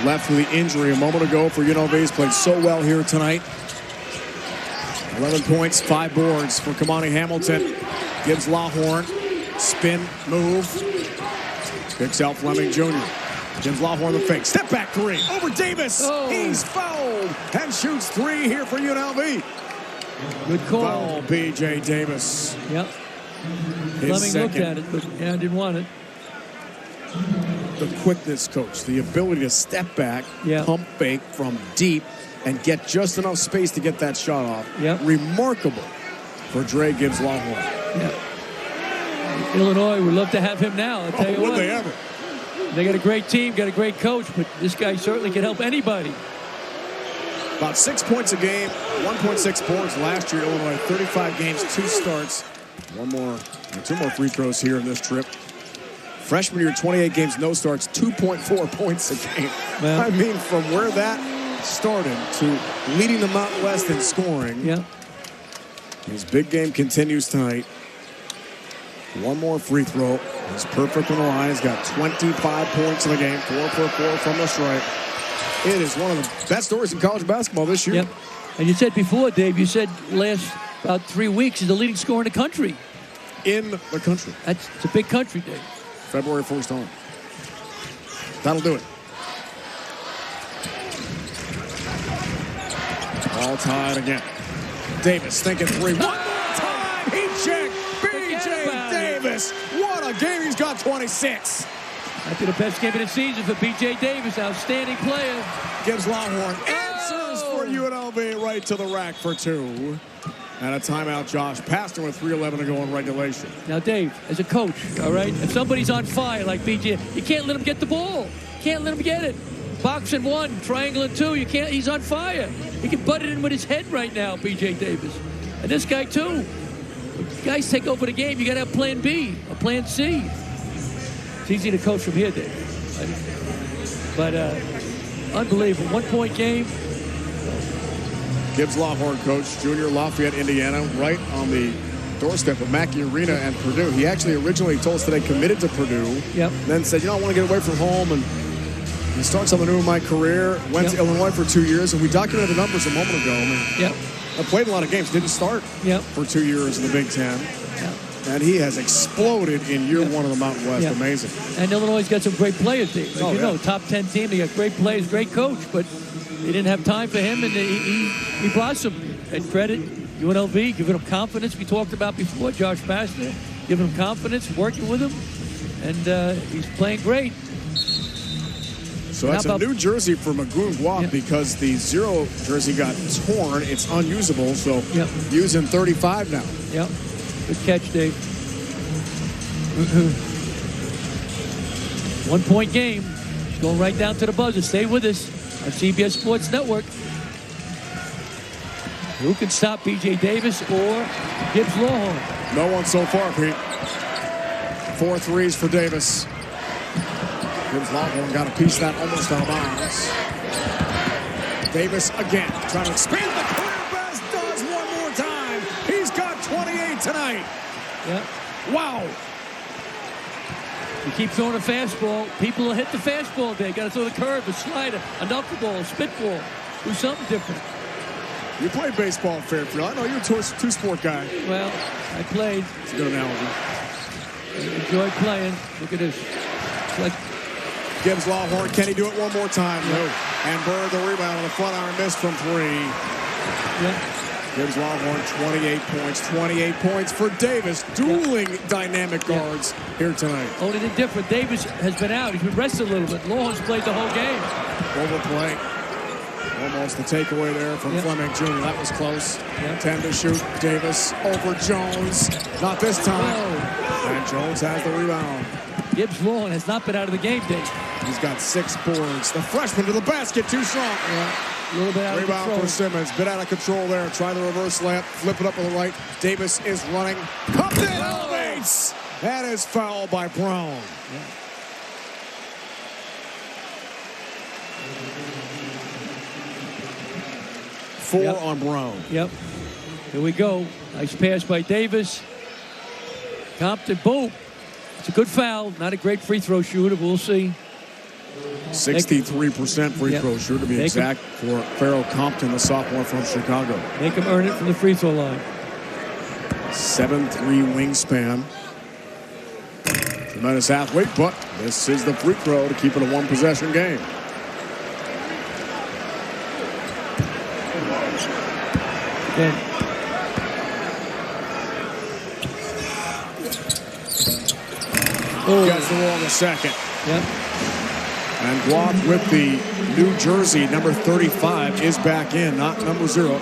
Left with the injury a moment ago for UNLV. He's played so well here tonight. 11 points, 5 boards for Kamani Hamilton. Gives Lawhorn. Spin, move. Picks out Fleming Jr. Gives Lawhorn the fake. Step back 3 over Davis. Oh. He's fouled and shoots 3 here for UNLV. Good call. Foul, B.J. Davis. Yep. His Fleming looked at it, but yeah, didn't want it. The quickness, Coach. The ability to step back, pump fake from deep, and get just enough space to get that shot off. Yep. Remarkable for Dre Gibbs Lawhorn. Yeah. Illinois would love to have him now. I'll tell you what. Would they ever? They got a great team, got a great coach, but this guy certainly can help anybody. About 6 points a game, 1.6 boards last year. Illinois, 35 games, 2 starts. 2 more free throws here in this trip. Freshman year, 28 games, no starts, 2.4 points a game. Well, I mean, from where that started to leading the Mountain West in scoring. Yeah. His big game continues tonight. 1 more free throw. He's perfect on the line. He's got 25 points in the game, 4 for 4 from the stripe. It is one of the best stories in college basketball this year. Yep. And you said before, Dave, you said last about 3 weeks he's the leading scorer in the country. In the country. It's a big country, Dave. February 1st on. That'll do it. All tied again. Davis thinking 3. One more time. He checked. B.J. Davis. What a game. He's got 26. After the best game of the season for B.J. Davis. Outstanding player. Gives Lawhorn. Answers for UNLV, right to the rack for 2. And a timeout, Josh Pastner with 3:11 to go in regulation. Now, Dave, as a coach, all right, if somebody's on fire like BJ, you can't let him get the ball. Can't let him get it. Box in 1, triangle in 2. You can't. He's on fire. He can butt it in with his head right now, BJ Davis. And this guy, too. Guys take over the game. You got to have plan B or plan C. It's easy to coach from here, Dave. But unbelievable. 1-point game. Gibbs Lawhorn, coach, junior, Lafayette, Indiana, right on the doorstep of Mackey Arena and Purdue. He actually originally told us today committed to Purdue. Yep. Then said, I want to get away from home and start something new in my career. Went to Illinois for 2 years, and we documented the numbers a moment ago. I played a lot of games, didn't start for 2 years in the Big Ten. And he has exploded in year 1 of the Mountain West. Amazing. And Illinois got some great players, Dave. Know, top 10 team. They got great players, great coach, but they didn't have time for him, and he blossomed. And credit, UNLV, giving him confidence. We talked about before, Josh Pastner, giving him confidence, working with him, and he's playing great. So that's a new jersey for Magoon Guap because the 0 jersey got torn. It's unusable, so using 35 now. Yep. Good catch, Dave. 1-point game. It's going right down to the buzzer. Stay with us on CBS Sports Network. Who can stop BJ Davis or Gibbs Lawhorn? No one so far, Pete. 4 threes for Davis. Gibbs Lawhorn got a piece of that almost out of bounds. Davis again trying to expand the career best. Does one more time. He's got 28 tonight. Yeah. Wow. You keep throwing a fastball. People will hit the fastball. They got to throw the curve, a slider, a knuckleball, a spitball. Do something different. You played baseball at Fairfield. I know you're a two-sport guy. Well, I played. It's a good analogy. I enjoyed playing. Look at this. It's like Gibbs Lawhorn. Can he do it one more time? No. And Bird, the rebound on the front iron, missed from 3. Yeah. Gibbs Lawhorn, 28 points. 28 points for Davis. Dueling dynamic guards here tonight. Only thing different, Davis has been out. He's been rested a little bit. Lawhorn's played the whole game. Overplay. Almost the takeaway there from Fleming Jr. That was close. 10 to shoot. Davis over Jones. Not this time. And Jones has the rebound. Gibbs Lawhorn has not been out of the game, Dave. He's got 6 boards. The freshman to the basket, too strong. A little bit out rebound of control. for Simmons. Bit out of control there. Try the reverse layup. Flip it up on the right. Davis is running. Cupped it. Elevates. That is foul by Brown. Four on Brown. Yep. Here we go. Nice pass by Davis. Compton, boom. It's a good foul. Not a great free throw shooter. We'll see. 63% free throw shooter to be exact for Farrell Compton, the sophomore from Chicago. Make him earn it from the free throw line. 7'3" wingspan. Tremendous athlete, but this is the free throw to keep it a 1-possession game. Again. Gets the roll on the second. Yep. And Guap with the new jersey, number 35, is back in, not number 0.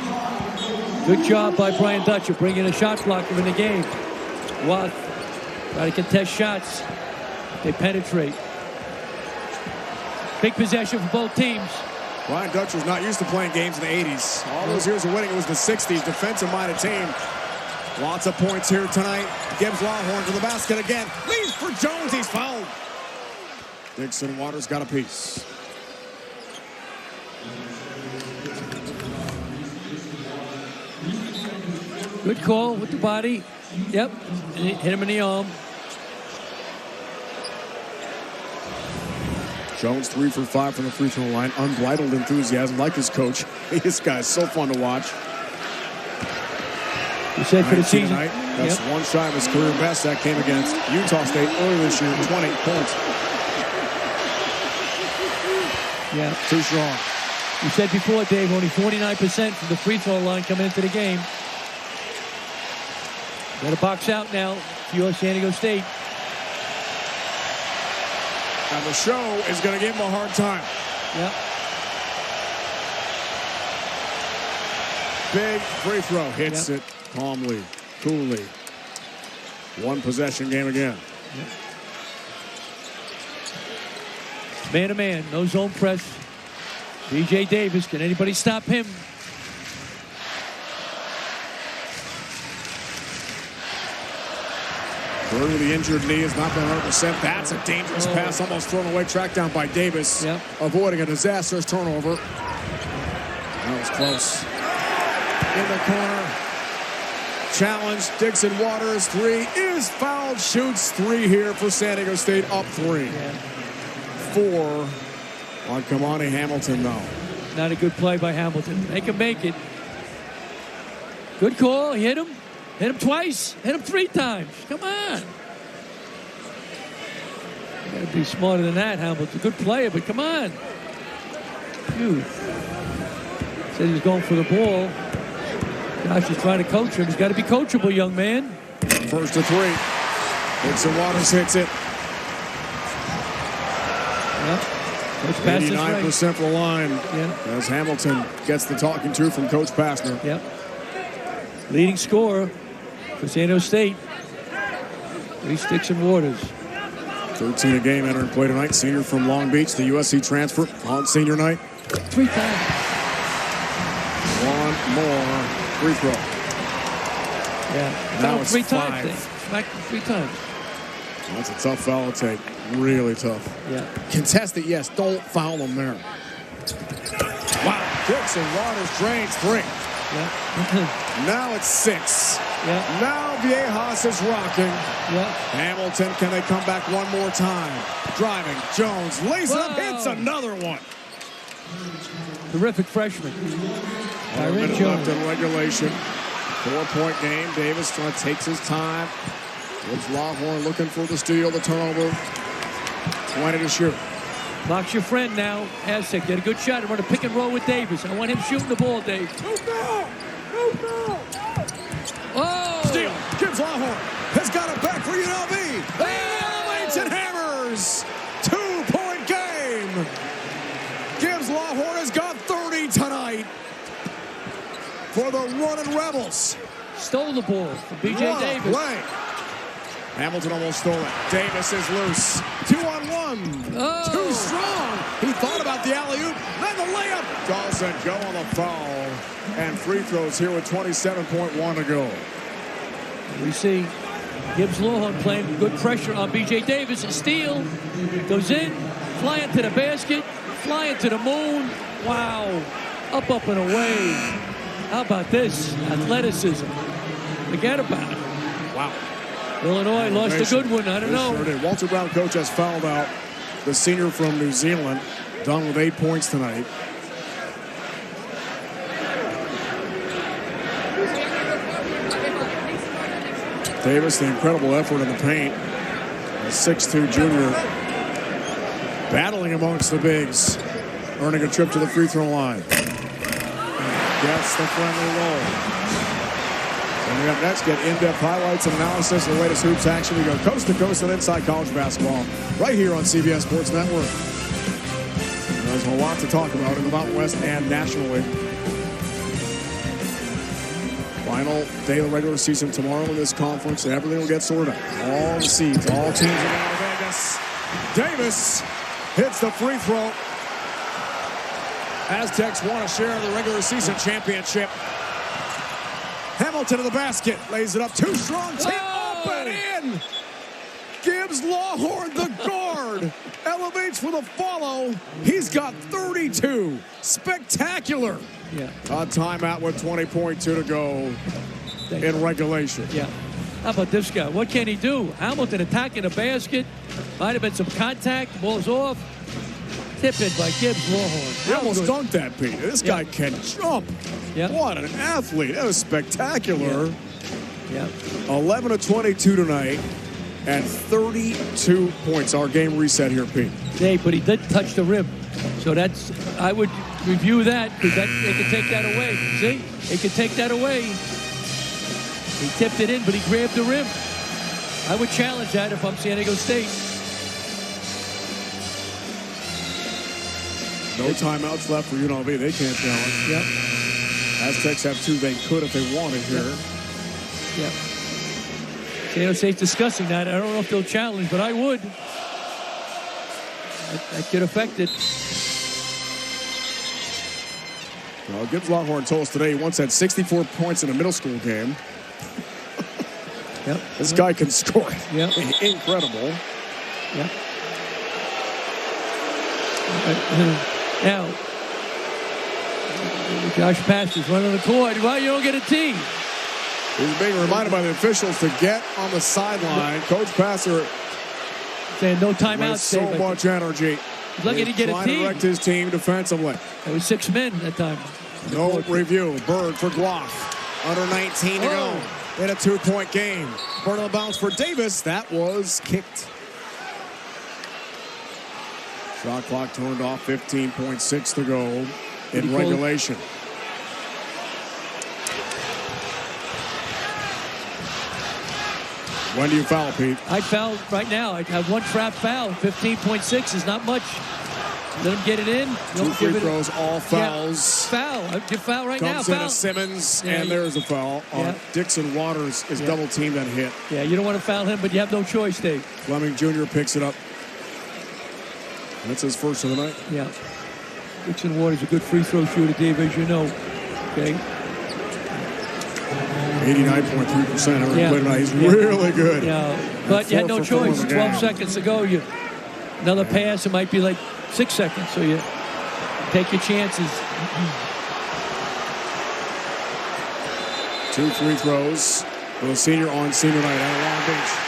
Good job by Brian Dutcher bringing a shot blocker in the game. Guap try to contest shots. They penetrate. Big possession for both teams. Brian Dutcher's not used to playing games in the 80s. All those years of winning, it was the 60s. Defensive-minded team. Lots of points here tonight. Gibbs Lawhorn to the basket again. Leaves for Jones. He's fouled. Dixon Waters got a piece. Good call with the body. Yep. And hit him in the arm. Jones 3 for 5 from the free throw line. Unbridled enthusiasm, like his coach. This guy's so fun to watch. You said for the season. Tonight. That's one shy of his career best. That came against Utah State earlier this year. 20 points. Yeah. Too strong. You said before, Dave, only 49% from the free throw line coming into the game. Got to box out now for your San Diego State. And the show is going to give him a hard time. Yep. big free throw. Hits it calmly, coolly. One possession game again. Man to man, no zone press. B.J. Davis, can anybody stop him? Through the injured knee has not been 100%. That's a dangerous pass, almost thrown away. Tracked down by Davis, avoiding a disastrous turnover. That was close. In the corner. Challenge. Dixon Waters. 3 is fouled. Shoots 3 here for San Diego State. Up 3. 4 on Kamani Hamilton, though. Not a good play by Hamilton. They can make it. Good call. He hit him. Hit him twice. Hit him 3 times. Come on. You got to be smarter than that, Hamilton. Good player, but come on. Phew. Said he was going for the ball. Josh is trying to coach him. He's got to be coachable, young man. First to 3. Dixon Waters hits it. 89% for the line. As Hamilton gets the talking to from Coach Pastner. Leading scorer for San Diego State. Reese Dixon Waters. 13 a game entering play tonight. Senior from Long Beach, the USC transfer on senior night. 3 times. One more free throw. Now it's 3 5. times. Smacked him 3 times. That's a tough foul to take. Really tough. Contest it, yes. Don't foul him there. Wow. Dixon Waters drains 3. Now it's 6. Now Viejas is rocking. Hamilton, can they come back one more time? Driving. Jones lays it up, hits another one. Terrific freshman. Minute left in regulation. 4-point game. Davis trying to take his time. Gibbs Lawhorn looking for the steal, the turnover. 20 to shoot. Box your friend now. Aztec get a good shot. I'm going to pick and roll with Davis. I want him shooting the ball, Dave. Oh! Steal. Gibbs Lawhorn has got it back for UNLV. He elevates and hammers. 2-point game. Gibbs Lawhorn has got 30 tonight for the running Rebels. Stole the ball from B.J. Davis. Play. Hamilton almost stole it. Davis is loose. 2-on-1. Too strong. He thought about the alley-oop. Then the layup. Doesn't go on the foul. And free throws here with 27.1 to go. We see Gibbs Lawhorn playing good pressure on B.J. Davis. A steal. Goes in. Flying to the basket. Flying to the moon. Wow. Up and away. How about this? Athleticism. Forget about it. Wow. Illinois lost a good one. I don't know. Sure did. Walter Brown coach has fouled out the senior from New Zealand. Done with 8 points tonight. Davis, the incredible effort in the paint. A 6'2" junior battling amongst the bigs. Earning a trip to the free throw line. Gets the friendly roll. Coming up next, get in-depth highlights and analysis of the latest hoops action. We go coast to coast and inside college basketball right here on CBS Sports Network. There's a lot to talk about in the Mountain West and nationally. Final day of the regular season tomorrow in this conference, and everything will get sorted out. All the seeds, all teams are going to Vegas. Davis hits the free throw. Aztecs want a share of the regular season championship. Hamilton to the basket, lays it up, too strong, tip up and in. Gibbs Lawhorn, the guard, elevates for the follow. He's got 32. Spectacular. A timeout with 20.2 to go in regulation. How about this guy? What can he do? Hamilton attacking the basket. Might have been some contact. Ball's off. Tip in by Gibbs Lawhorn. He almost dunked that, Pete. This guy can jump. What an athlete. That was spectacular. 11 of 22 tonight and 32 points. Our game reset here, Pete. Dave, but he did touch the rim. So that's, I would review that because they could take that away. See? They could take that away. He tipped it in, but he grabbed the rim. I would challenge that if I'm San Diego State. No timeouts left for UNLV. They can't challenge. Aztecs have 2 they could if they wanted here. Yeah. San Jose's discussing that. I don't know if they'll challenge, but I would. That could affect it. Well, Gibbs Longhorn told us today he once had 64 points in a middle school game. Yep. This guy can score. Yep. Incredible. Yep. Now, Josh Pastors running the court. Well, you don't get a tee. He's being reminded by the officials to get on the sideline. Coach Passer saying no timeouts. So much energy. He's lucky to get a tee. Trying to direct his team defensively. There was 6 men that time. No review. Bird for Gloff. Under 19 to go. In a 2-point game. Bird on the bounce for Davis. That was kicked. Shot clock turned off. 15.6 to go in regulation. When do you foul, Pete? I'd foul right now. I'd have 1 trap foul. 15.6 is not much. Let him get it in. 2 free throws, all fouls. Yeah, foul. I'd give foul right now. Comes in to Simmons, and there's a foul. Dixon Waters is double teamed and hit. Yeah, you don't want to foul him, but you have no choice, Dave. Fleming Jr. picks it up. That's his first of the night. Yeah. Dixon Waters a good free throw shooter, Dave, as you know. Okay. 89.3%. Yeah. He's really good. Yeah, but you had no choice. 12 seconds to go. Another pass, it might be like 6 seconds. So you take your chances. 2 free throws for the senior on senior night out of Long Beach.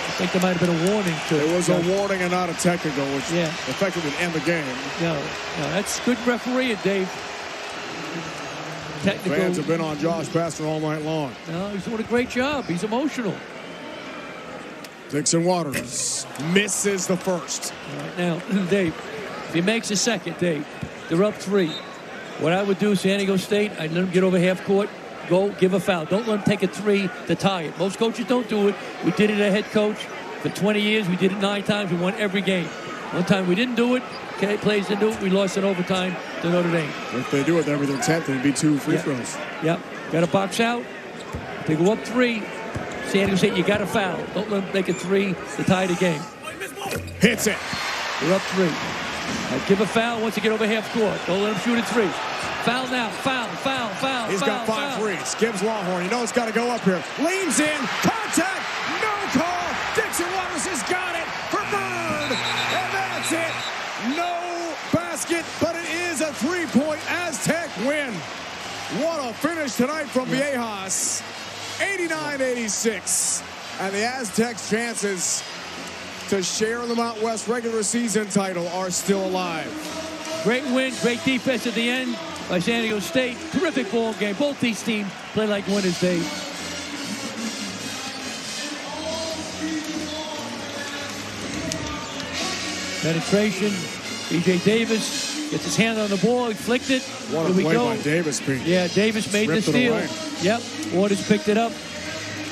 I think there might have been a warning to it. It was a warning and not a technical, which effectively would end the game. No, that's good refereeing, Dave. Technical. Fans have been on Josh Pastor all night long. No, he's doing a great job. He's emotional. Dixon Waters misses the first. All right, now, Dave, if he makes a second, Dave, they're up 3. What I would do, San Diego State, I'd let him get over half court. Go, give a foul. Don't let him take a 3 to tie it. Most coaches don't do it. We did it as head coach for 20 years. We did it 9 times. We won every game. One time we didn't do it. Players didn't do it. We lost in overtime to Notre Dame. If they do it every their 10th, it'd be 2 free throws. Yep. Got to box out. They go up 3. San Diego State, you got to foul. Don't let them make a 3 to tie the game. Hits it. They're up 3. Give a foul once you get over half court. Don't let them shoot a 3. Foul now. Foul. He's got 5 threes. Gibbs Longhorn. You know it's got to go up here. Leans in. Contact. No call. Dixon Waters has got it for Bird. And that's it. No basket, but it is a 3-point Aztec win. What a finish tonight from Viejas. 89-86. And the Aztecs' chances to share in the Mount West regular season title are still alive. Great win, great defense at the end by San Diego State. Terrific ball game. Both these teams play like winners, Dave. Penetration. B.J. Davis gets his hand on the ball. He flicked it. What a play by Davis, Pete. Yeah, Davis made the steal. Yep. Waters picked it up.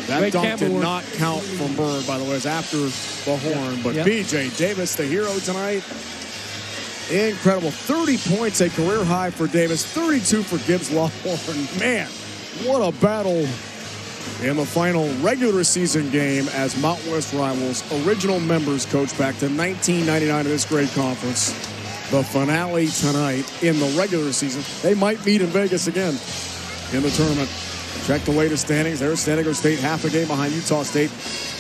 That great dunk did not count from Bird, by the way. It was after the horn. But B.J. Davis, the hero tonight. Incredible. 30 points, a career high for Davis. 32 for Gibbs Longhorn. Man, what a battle in the final regular season game as Mountain West rivals, original members, coach back to 1999 of this great conference. The finale tonight in the regular season. They might meet in Vegas again in the tournament. Check the latest standings. There's San Diego State half a game behind Utah State.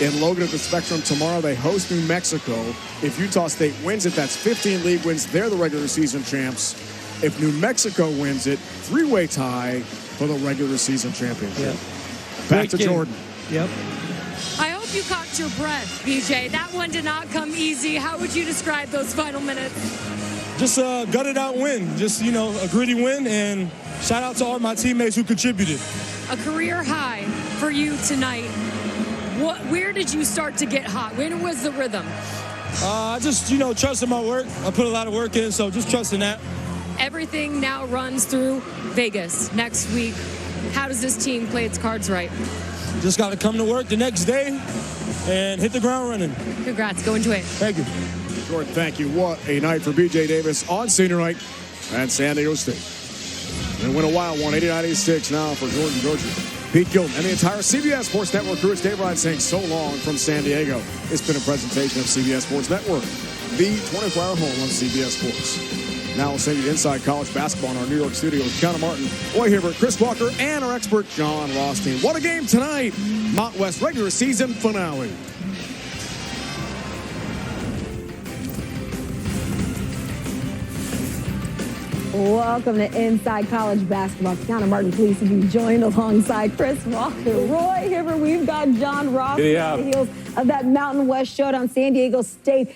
In Logan at the Spectrum tomorrow, they host New Mexico. If Utah State wins it, that's 15 league wins. They're the regular season champs. If New Mexico wins it, 3-way tie for the regular season championship. Back to Jordan. Yep. I hope you caught your breath, BJ. That one did not come easy. How would you describe those final minutes? Just a gutted out win. Just, a gritty win. And shout out to all my teammates who contributed. A career high for you tonight. Where did you start to get hot? When was the rhythm? I just, trusted my work. I put a lot of work in, so just trusting that. Everything now runs through Vegas next week. How does this team play its cards right? Just got to come to work the next day and hit the ground running. Congrats. Go enjoy it. Thank you. Jordan, thank you. What a night for B.J. Davis on senior night at San Diego State. And win a wild one, 89-86 now for Jordan Georgia. Pete Gilton and the entire CBS Sports Network crew. It's Dave Ryan saying so long from San Diego. It's been a presentation of CBS Sports Network, the 24-hour home of CBS Sports. Now we'll send you inside college basketball in our New York studio with Connor Martin, Roy Hibbert, Chris Walker, and our expert John Rothstein. What a game tonight! Mountain West regular season finale. Welcome to Inside College Basketball. Connor Martin, pleased to be joined alongside Chris Walker, Roy Hibbert. We've got John Ross on the heels of that Mountain West showdown, San Diego State.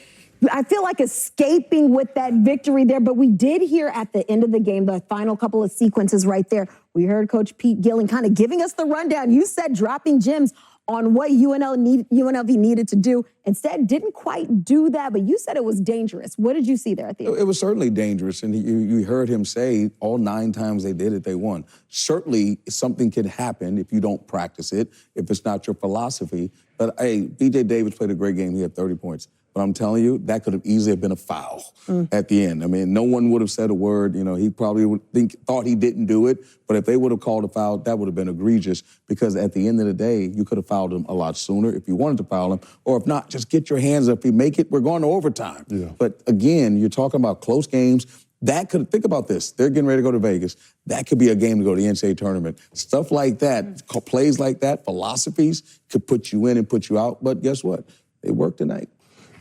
I feel like escaping with that victory there, but we did hear at the end of the game, the final couple of sequences right there, we heard Coach Pete Gillen kind of giving us the rundown. You said dropping gems on what UNLV needed to do. Instead, didn't quite do that, but you said it was dangerous. What did you see there at the end? It was certainly dangerous, and you heard him say all 9 times they did it, they won. Certainly, something can happen if you don't practice it, if it's not your philosophy. But, hey, B.J. Davis played a great game. He had 30 points. But I'm telling you, that could have easily been a foul at the end. I mean, no one would have said a word. You know, he probably thought he didn't do it. But if they would have called a foul, that would have been egregious, because at the end of the day, you could have fouled him a lot sooner if you wanted to foul him. Or if not, just get your hands up. If you make it, we're going to overtime. Yeah. But again, you're talking about close games. That could, think about this. They're getting ready to go to Vegas. That could be a game to go to the NCAA tournament. Stuff like that, plays like that, philosophies could put you in and put you out. But guess what? They worked tonight.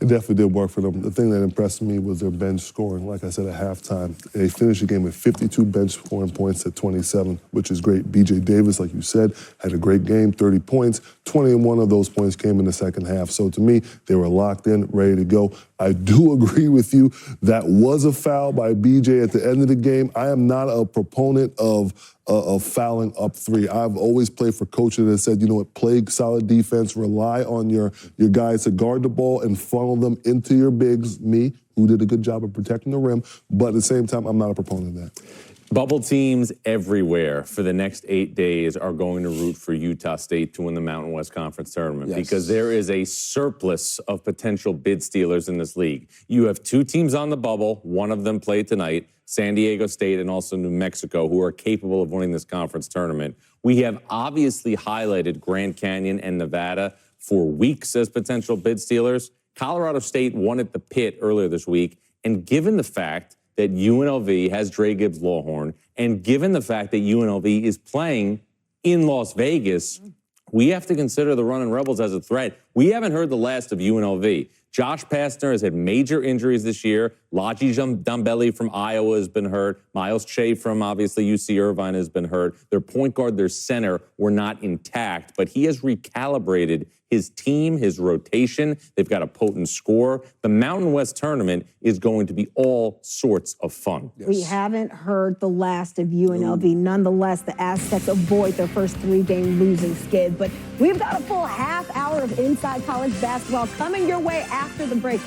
It definitely did work for them. The thing that impressed me was their bench scoring. Like I said, at halftime, they finished the game with 52 bench scoring points at 27, which is great. B.J. Davis, like you said, had a great game, 30 points. 21 of those points came in the second half. So to me, they were locked in, ready to go. I do agree with you. That was a foul by B.J. at the end of the game. I am not a proponent of fouling up 3. I've always played for coaches that said, you know what, play solid defense, rely on your guys to guard the ball and funnel them into your bigs, me, who did a good job of protecting the rim. But at the same time, I'm not a proponent of that. Bubble teams everywhere for the next 8 days are going to root for Utah State to win the Mountain West Conference Tournament because there is a surplus of potential bid stealers in this league. You have 2 teams on the bubble. One of them played tonight, San Diego State and also New Mexico, who are capable of winning this conference tournament. We have obviously highlighted Grand Canyon and Nevada for weeks as potential bid stealers. Colorado State won at the Pit earlier this week, and given the fact that UNLV has Dre Gibbs-Lawhorn, and given the fact that UNLV is playing in Las Vegas, we have to consider the Runnin' Rebels as a threat. We haven't heard the last of UNLV. Josh Pastner has had major injuries this year. Laji Dumbelli from Iowa has been hurt. Miles Che from, obviously, UC Irvine has been hurt. Their point guard, their center were not intact, but he has recalibrated his team, his rotation. They've got a potent score. The Mountain West Tournament is going to be all sorts of fun. Yes. We haven't heard the last of UNLV. Nonetheless, the Aztecs avoid their first 3-game losing skid. But we've got a full half hour of Inside College Basketball coming your way after the break.